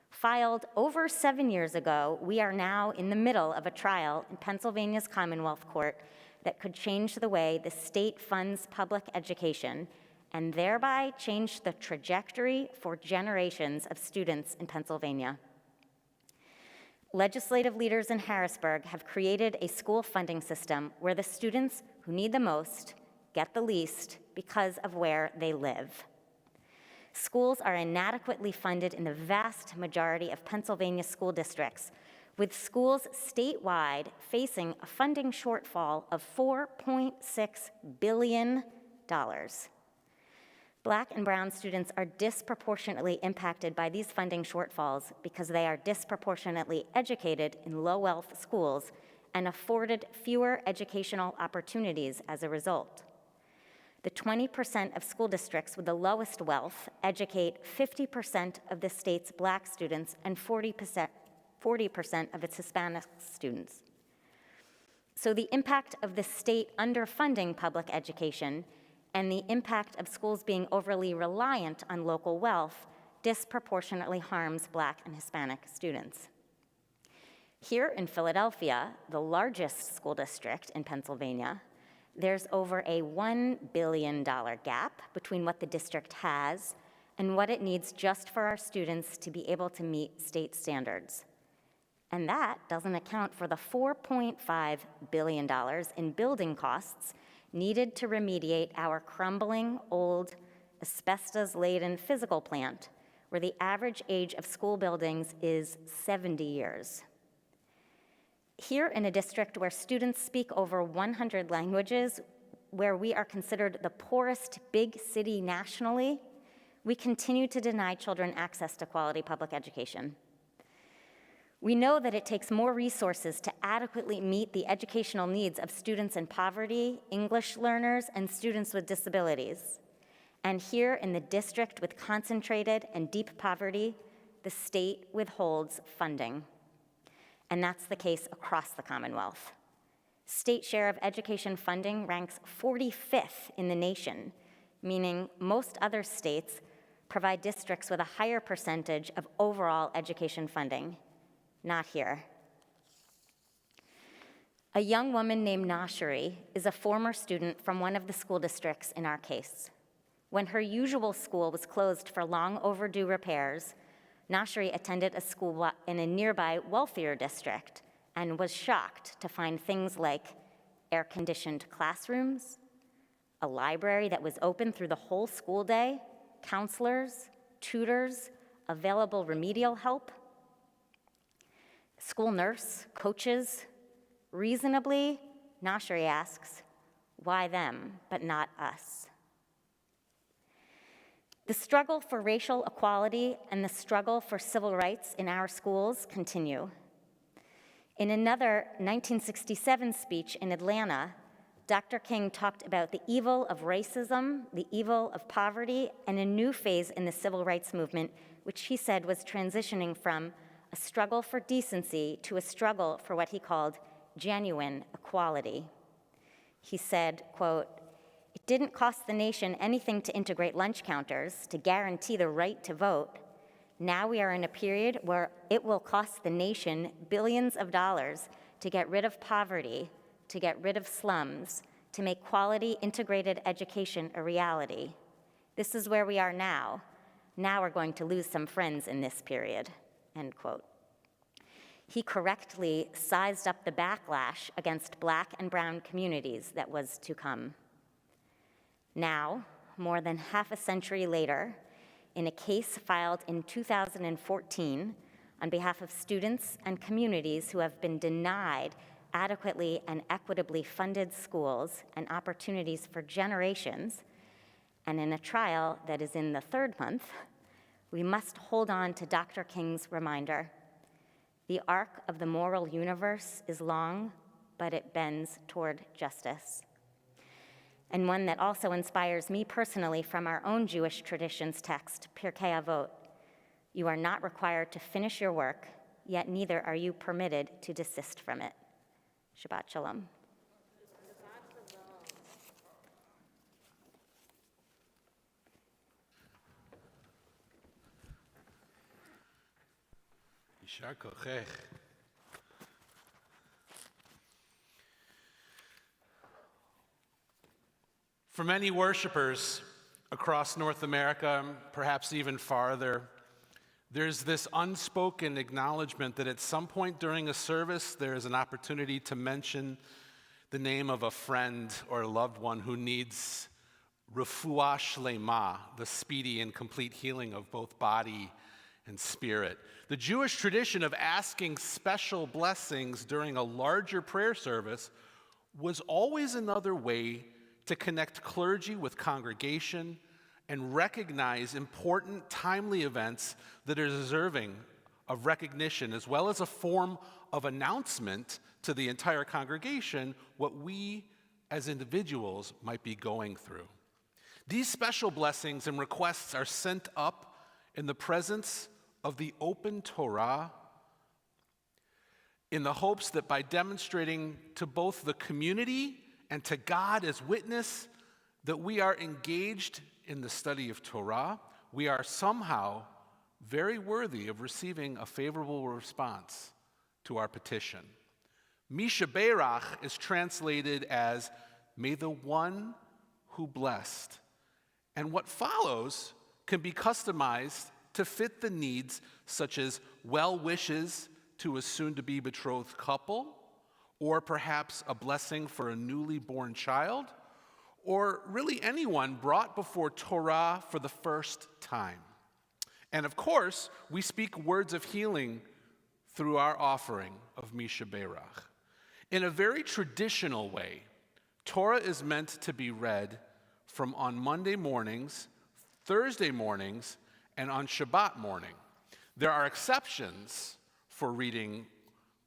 Speaker 7: Filed over 7 years ago, we are now in the middle of a trial in Pennsylvania's Commonwealth Court that could change the way the state funds public education and thereby changed the trajectory for generations of students in Pennsylvania. Legislative leaders in Harrisburg have created a school funding system where the students who need the most get the least because of where they live. Schools are inadequately funded in the vast majority of Pennsylvania school districts, with schools statewide facing a funding shortfall of $4.6 billion. Black and brown students are disproportionately impacted by these funding shortfalls because they are disproportionately educated in low-wealth schools and afforded fewer educational opportunities as a result. The 20% of school districts with the lowest wealth educate 50% of the state's Black students and 40% of its Hispanic students. So the impact of the state underfunding public education and the impact of schools being overly reliant on local wealth disproportionately harms Black and Hispanic students. Here in Philadelphia, the largest school district in Pennsylvania, there's over a $1 billion gap between what the district has and what it needs just for our students to be able to meet state standards. And that doesn't account for the $4.5 billion in building costs needed to remediate our crumbling, old, asbestos-laden physical plant, where the average age of school buildings is 70 years. Here in a district where students speak over 100 languages, where we are considered the poorest big city nationally, we continue to deny children access to quality public education. We know that it takes more resources to adequately meet the educational needs of students in poverty, English learners, and students with disabilities. And here in the district with concentrated and deep poverty, the state withholds funding. And that's the case across the Commonwealth. State share of education funding ranks 45th in the nation, meaning most other states provide districts with a higher percentage of overall education funding. Not here. A young woman named Nashri is a former student from one of the school districts in our case. When her usual school was closed for long overdue repairs, Nashri attended a school in a nearby wealthier district and was shocked to find things like air-conditioned classrooms, a library that was open through the whole school day, counselors, tutors, available remedial help, school nurse, coaches. Reasonably, Nashri asks, why them, but not us? The struggle for racial equality and the struggle for civil rights in our schools continue. In another 1967 speech in Atlanta, Dr. King talked about the evil of racism, the evil of poverty, and a new phase in the civil rights movement, which he said was transitioning from a struggle for decency to a struggle for what he called genuine equality. He said, quote, "It didn't cost the nation anything to integrate lunch counters, to guarantee the right to vote. Now we are in a period where it will cost the nation billions of dollars to get rid of poverty, to get rid of slums, to make quality integrated education a reality. This is where we are now. Now we're going to lose some friends in this period," end quote. He correctly sized up the backlash against Black and brown communities that was to come. Now, more than half a century later, in a case filed in 2014 on behalf of students and communities who have been denied adequately and equitably funded schools and opportunities for generations, and in a trial that is in the third month, we must hold on to Dr. King's reminder. The arc of the moral universe is long, but it bends toward justice. And one that also inspires me personally from our own Jewish traditions text, Pirkei Avot. You are not required to finish your work, yet neither are you permitted to desist from it. Shabbat Shalom.
Speaker 5: Yishar kochech. For many worshipers, across North America, perhaps even farther, there's this unspoken acknowledgement that at some point during a service, there is an opportunity to mention the name of a friend or a loved one who needs refuah shlema, the speedy and complete healing of both body and spirit. The Jewish tradition of asking special blessings during a larger prayer service was always another way to connect clergy with congregation and recognize important, timely events that are deserving of recognition, as well as a form of announcement to the entire congregation what we as individuals might be going through. These special blessings and requests are sent up in the presence of the open Torah in the hopes that by demonstrating to both the community and to God as witness that we are engaged in the study of Torah, we are somehow very worthy of receiving a favorable response to our petition. Misha Berach is translated as, may the one who blessed. And what follows can be customized to fit the needs such as well wishes to a soon-to-be betrothed couple, or perhaps a blessing for a newly born child, or really anyone brought before Torah for the first time. And of course, we speak words of healing through our offering of Misha Berach. In a very traditional way, Torah is meant to be read from on Monday mornings, Thursday mornings, and on Shabbat morning. There are exceptions for reading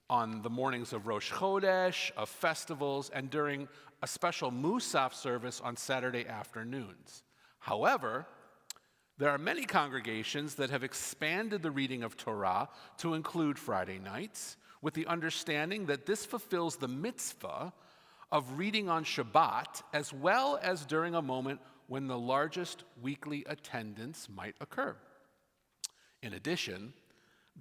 Speaker 5: on the mornings of Rosh Chodesh, of festivals, and during a special Musaf service on Saturday afternoons. However, there are many congregations that have expanded the reading of Torah to include Friday nights, with the understanding that this fulfills the mitzvah of reading on Shabbat, as well as during a moment when the largest weekly attendance might occur. In addition,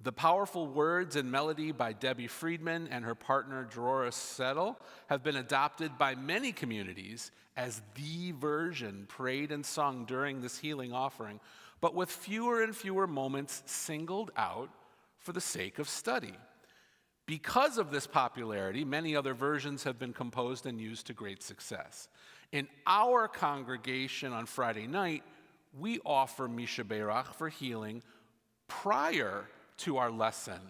Speaker 5: the powerful words and melody by Debbie Friedman and her partner Drora Settle have been adopted by many communities as the version prayed and sung during this healing offering, but with fewer and fewer moments singled out for the sake of study. Because of this popularity, many other versions have been composed and used to great success. In our congregation on Friday night, we offer Misha Berach for healing prior to our lesson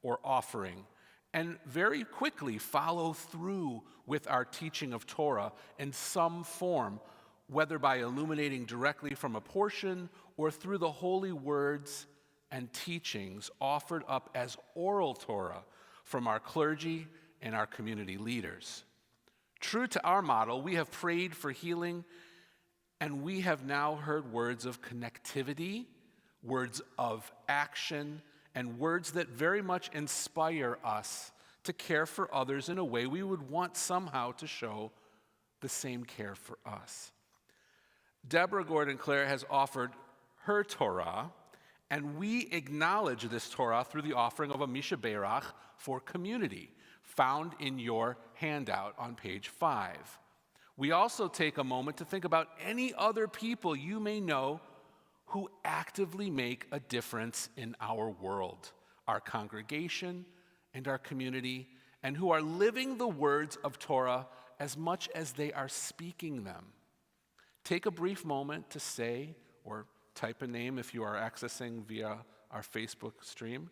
Speaker 5: or offering, and very quickly follow through with our teaching of Torah in some form, whether by illuminating directly from a portion or through the holy words and teachings offered up as oral Torah from our clergy and our community leaders. True to our model, we have prayed for healing, and we have now heard words of connectivity, words of action, and words that very much inspire us to care for others in a way we would want somehow to show the same care for us. Deborah Gordon-Clare has offered her Torah, and we acknowledge this Torah through the offering of a Misha Berach for community, found in your handout on page 5. We also take a moment to think about any other people you may know who actively make a difference in our world, our congregation, and our community, and who are living the words of Torah as much as they are speaking them. Take a brief moment to say, or type a name if you are accessing via our Facebook stream,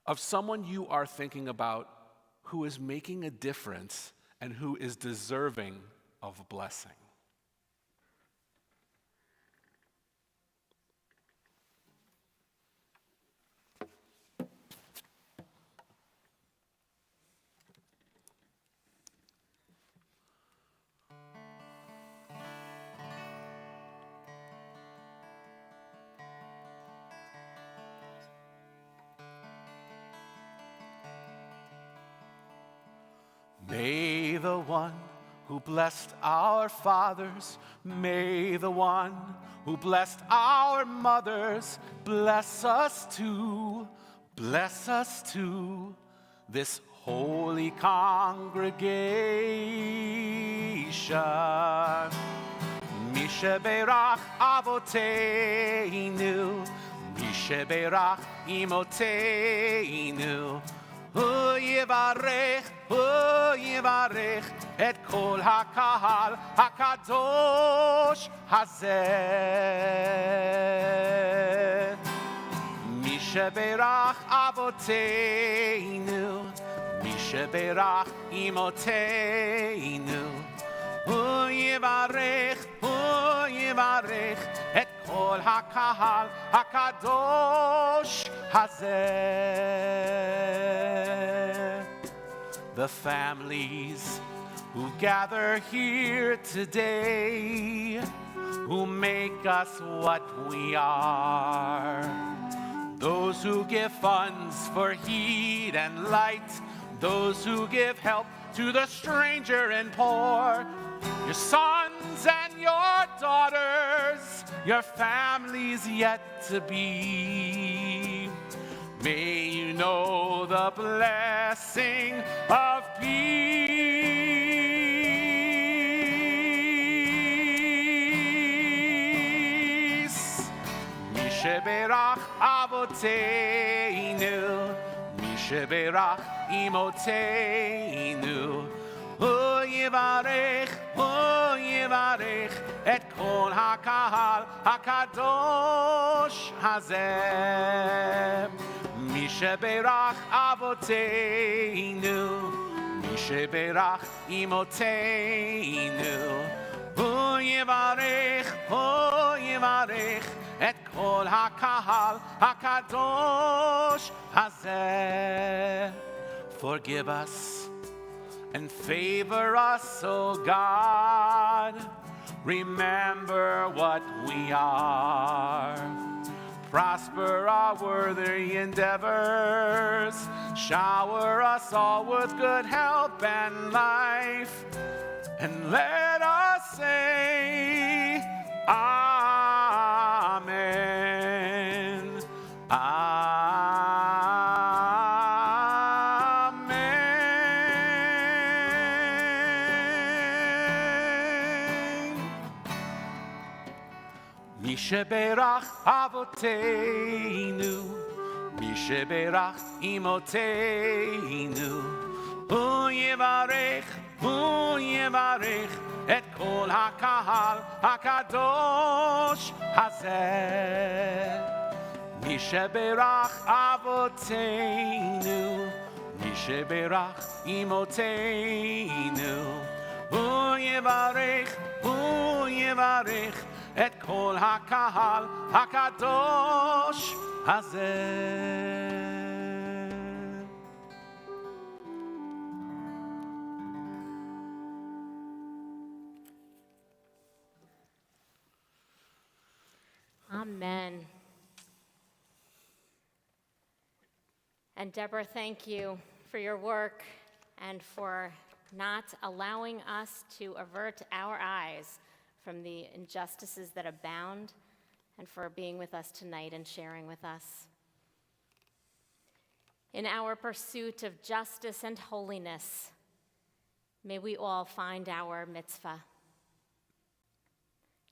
Speaker 5: of someone you are thinking about who is making a difference and who is deserving of a blessing. May the one who blessed our fathers, may the one who blessed our mothers, bless us too, this holy congregation. Misheberach Avoteinu, Misheberach Imoteinu, Hu Yivarech et kol hakahal hakadosh hazeh. Misheberach Avoteinu, Misheberach Imoteinu, Hu Yivarech et kol hakahal hakadosh hazeh. The families who gather here today, who make us what we are, those who give funds for heat and light, those who give help to the stranger and poor, your sons and your daughters, your families yet to be. May you know the blessing of peace. Misheberach Avoteinu, Misheberach Imoteinu, Hu Yivarech et kol hakahal hakadosh hazeh. Misheberach Avoteinu, Misheberach Imoteinu, Hu Yivarech et kol hakahal hakadosh hazeh. Forgive us and favor us, O God. Remember what we are. Prosper our worthy endeavors. Shower us all with good help and life. And let us say, Amen. Misheberach Avoteinu, Misheberach Imoteinu, Hu Yivarech et kol hakahal hakadosh hazeh. Misheberach Avoteinu, Misheberach Imoteinu, Hu Yivarech et kol hakahal hakadosh hazeh.
Speaker 4: Amen. And Deborah, thank you for your work and for not allowing us to avert our eyes from the injustices that abound, and for being with us tonight and sharing with us. In our pursuit of justice and holiness, may we all find our mitzvah.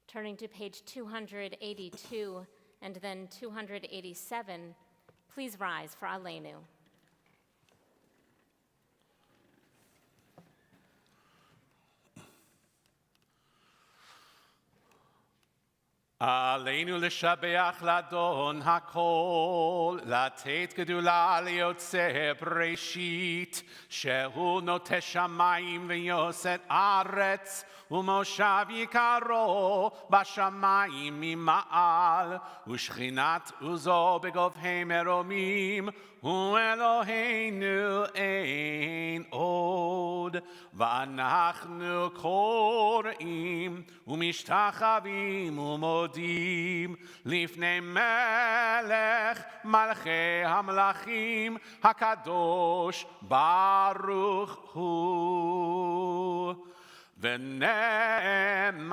Speaker 4: Turning to page 282 and then 287, please rise for Aleinu.
Speaker 5: Aleinu l'shabeach l'Adon hakol, לתת גדולה ליוצא בראשית, שהוא נוטה שמיים ויוסד ארץ, ומושב יקרו בשמיים ממעל, ושכינת עוזו בגובהי מרומים, הוא אלוהינו אין עוד. ואנחנו קוראים ומשתחווים ומודים לפני מלך מלכי המלכים הקדוש ברוך הוא. ונאמר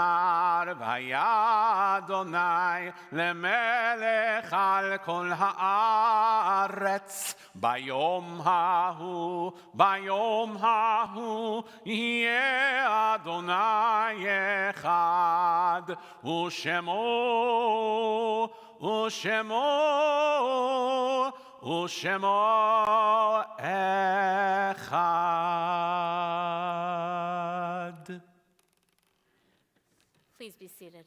Speaker 5: והיה אדוני למלך על כל הארץ ביום ההוא יהיה אדוני אחד ושמו אחד.
Speaker 4: Please be seated.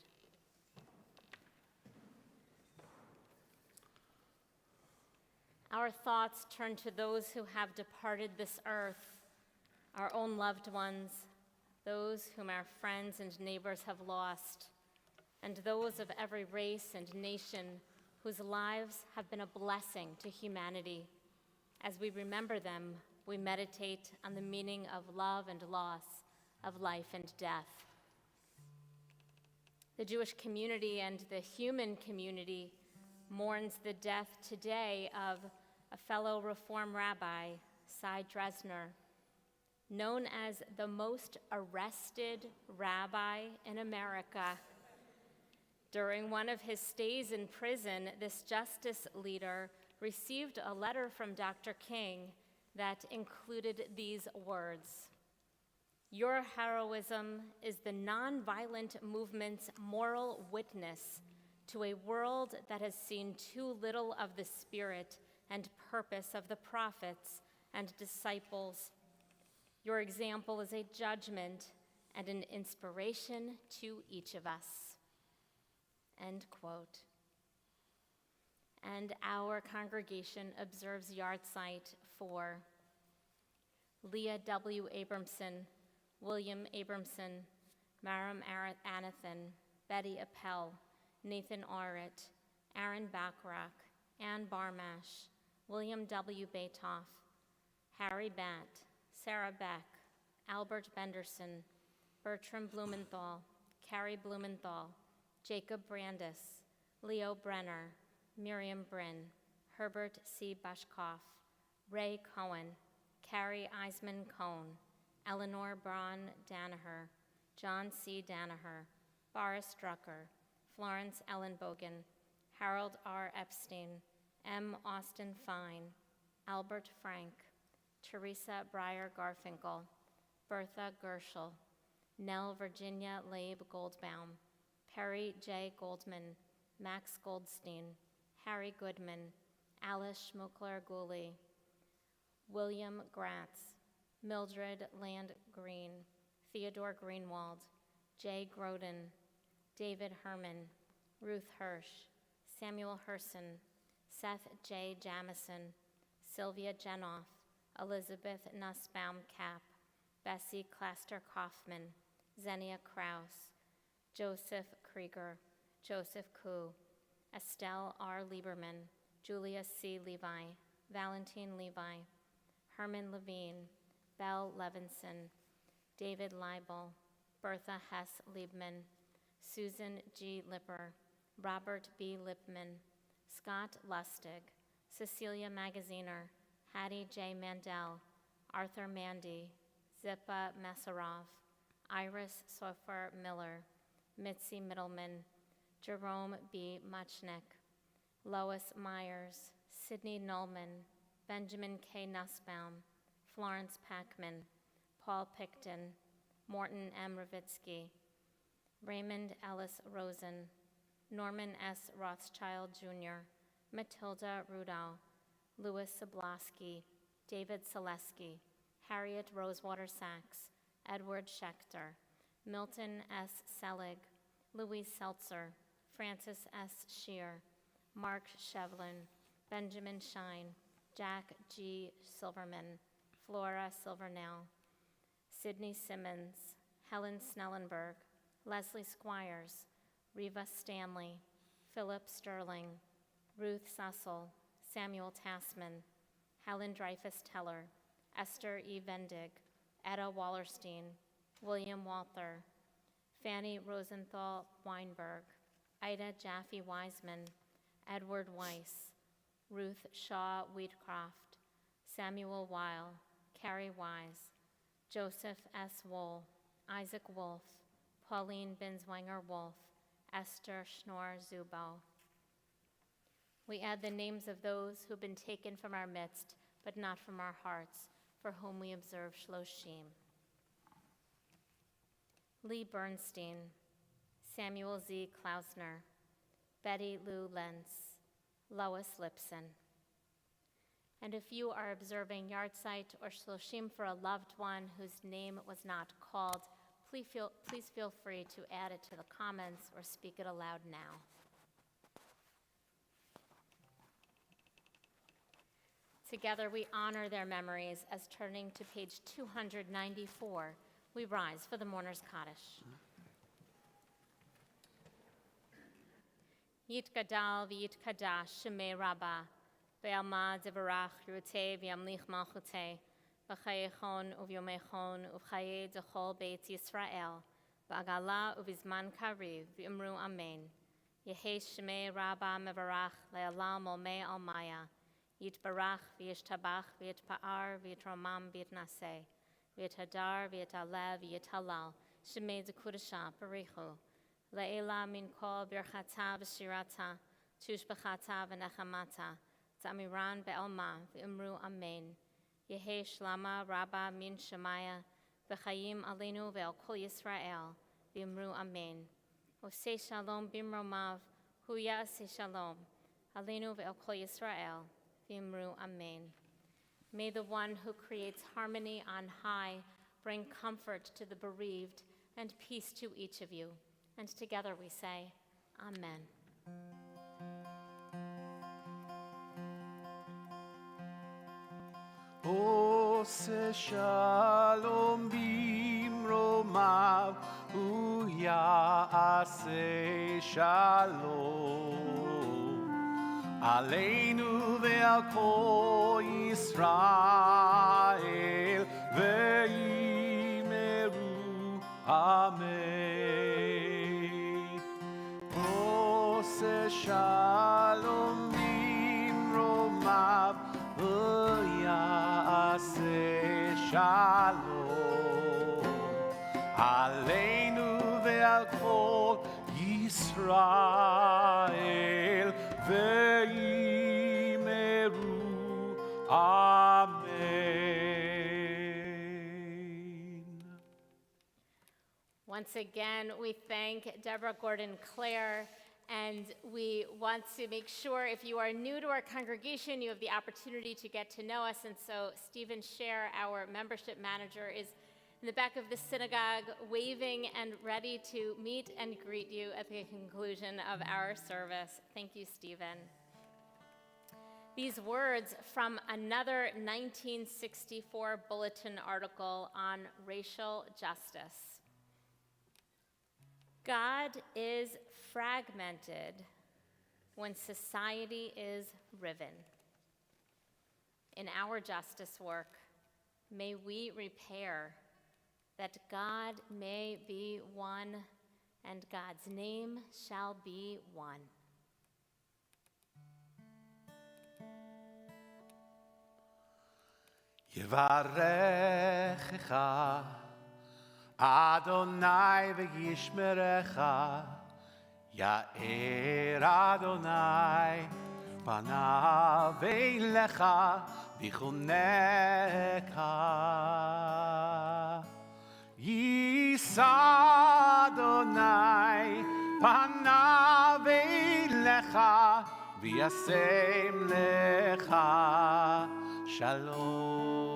Speaker 4: Our thoughts turn to those who have departed this earth, our own loved ones, those whom our friends and neighbors have lost, and those of every race and nation whose lives have been a blessing to humanity. As we remember them, we meditate on the meaning of love and loss, of life and death. The Jewish community and the human community mourns the death today of a fellow Reform rabbi, Cy Dresner, known as the most arrested rabbi in America. During one of his stays in prison, this justice leader received a letter from Dr. King that included these words: "Your heroism is the nonviolent movement's moral witness to a world that has seen too little of the spirit and purpose of the prophets and disciples. Your example is a judgment and an inspiration to each of us." End quote. And our congregation observes yahrzeit for Leah W. Abramson, William Abramson, Maram Anathan, Betty Appel, Nathan Orrit, Aaron Bachrach, Ann Barmash, William W. Batoff, Harry Batt, Sarah Beck, Albert Benderson, Bertram Blumenthal, Carrie Blumenthal, Jacob Brandis, Leo Brenner, Miriam Bryn, Herbert C. Bushkoff, Ray Cohen, Carrie Eisman Cohn, Eleanor Braun Danaher, John C. Danaher, Boris Drucker, Florence Ellen Bogan, Harold R. Epstein, M. Austin Fine, Albert Frank, Teresa Breyer Garfinkel, Bertha Gerschel, Nell Virginia Labe Goldbaum, Perry J. Goldman, Max Goldstein, Harry Goodman, Alice Schmuckler Gooley, William Gratz, Mildred Land Green, Theodore Greenwald, Jay Groden, David Herman, Ruth Hirsch, Samuel Herson, Seth J. Jamison, Sylvia Jenoff, Elizabeth Nussbaum Kapp, Bessie Claster Kaufman, Xenia Kraus, Joseph Krieger, Joseph Koo, Estelle R. Lieberman, Julia C. Levi, Valentine Levi, Herman Levine, Belle Levinson, David Leibel, Bertha Hess Liebman, Susan G. Lipper, Robert B. Lipman, Scott Lustig, Cecilia Magaziner, Hattie J. Mandel, Arthur Mandy, Zippa Mesarov, Iris Sofer Miller, Mitzi Middleman, Jerome B. Muchnick, Lois Myers, Sidney Nullman, Benjamin K. Nussbaum, Florence Packman, Paul Picton, Morton M. Ravitsky, Raymond Ellis Rosen, Norman S. Rothschild Jr., Matilda Rudau, Louis Sablasky, David Selesky, Harriet Rosewater Sachs, Edward Schechter, Milton S. Selig, Louise Seltzer, Francis S. Shear, Mark Shevlin, Benjamin Shine, Jack G. Silverman, Flora Silvernell, Sidney Simmons, Helen Snellenberg, Leslie Squires, Reva Stanley, Philip Sterling, Ruth Sussel, Samuel Tassman, Helen Dreyfus Teller, Esther E. Vendig, Etta Wallerstein, William Walther, Fanny Rosenthal Weinberg, Ida Jaffe Wiseman, Edward Weiss, Ruth Shaw Wheatcroft, Samuel Weil, Carrie Wise, Joseph S. Wool, Isaac Wolf, Pauline Binswanger-Wolf, Esther Schnorr-Zubo. We add the names of those who've been taken from our midst, but not from our hearts, for whom we observe Shloshim. Lee Bernstein, Samuel Z. Klausner, Betty Lou Lentz, Lois Lipson. And if you are observing Yartzeit or Shloshim for a loved one whose name was not called, please feel free to add it to the comments or speak it aloud now. Together we honor their memories as turning to page 294, we rise for the mourner's Kaddish. Yitgadal v'yitkadash shemei Rabbah, ve'alma devarach yurtei v'yamlich malchutei, v'chayechon uvyomechon uv'chayei dechol beit Yisrael, v'agala uvizman kariv v'imru amen. Yehi shemei Rabbah mevarach le'alam olmei almaya, yitbarach v'yishtabach v'yitpa'ar v'yitromam v'yitnaseh, v'yithadar v'yitalev v'yitalal, shemei zekudasha parichu, Le'ela min kol birchata v'shirata, tushbachata v'nechamata, Zamiran be'alma v'imru amen. Yehe shlama rabba min shemaya, v'chayim aleinu ve'al kol Yisrael, v'imru amen. Oseh shalom bimromav, hu ya'aseh shalom, aleinu ve'al kol Yisrael, v'imru amen. May the one who creates harmony on high bring comfort to the bereaved and peace to each of you. And together we say, Amen.
Speaker 5: Ose shalom bimromav, hu ya'aseh shalom, aleinu ve'al kol Yisrael, ve'imeru amen. Ose shalom bimromav, v'yaseh shalom, aleinu ve'al kol Yisrael, ve'imeru amen.
Speaker 4: Once again, we thank Deborah Gordon-Clare, and we want to make sure if you are new to our congregation, you have the opportunity to get to know us. And so Stephen Scher, our membership manager, is in the back of the synagogue waving and ready to meet and greet you at the conclusion of our service. Thank you, Stephen. These words from another 1964 Bulletin article on racial justice. God is fragmented when society is riven. In our justice work, may we repair that God may be one and God's name shall be one.
Speaker 5: Yevarechecha Adonai v'yishmerecha, Ya'er Adonai panav eilecha v'chuneka. Yisa Adonai panav eilecha v'yasem lecha shalom.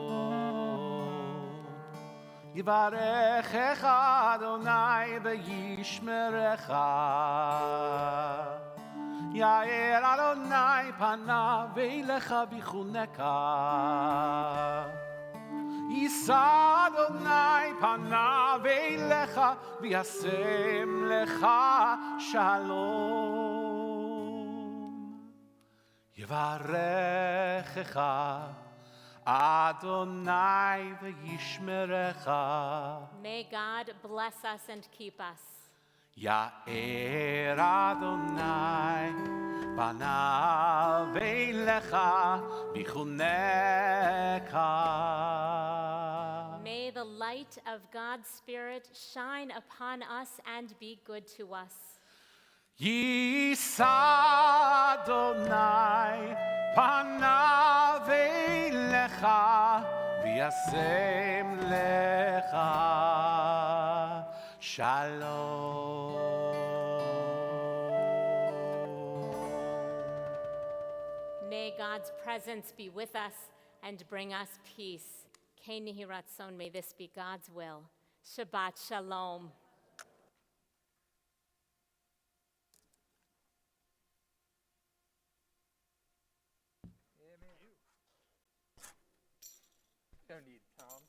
Speaker 5: Yivarechecha Adonai v'yishmerecha, Ya'er Adonai panav eilecha v'chuneka. Yisa Adonai panav eilecha v'yasem lecha shalom. Yivarechecha Adonai v'yishmerecha.
Speaker 4: May God bless us and keep us.
Speaker 5: Ya'er Adonai panav eilecha v'chuneka.
Speaker 4: May the the light of God's Spirit shine upon us and be good to us.
Speaker 5: Yisa Adonai panav elecha v'yasem lecha shalom.
Speaker 4: May God's presence be with us and bring us peace. Kei nihi ratzon, may this be God's will. Shabbat shalom.
Speaker 1: Don't need Tom.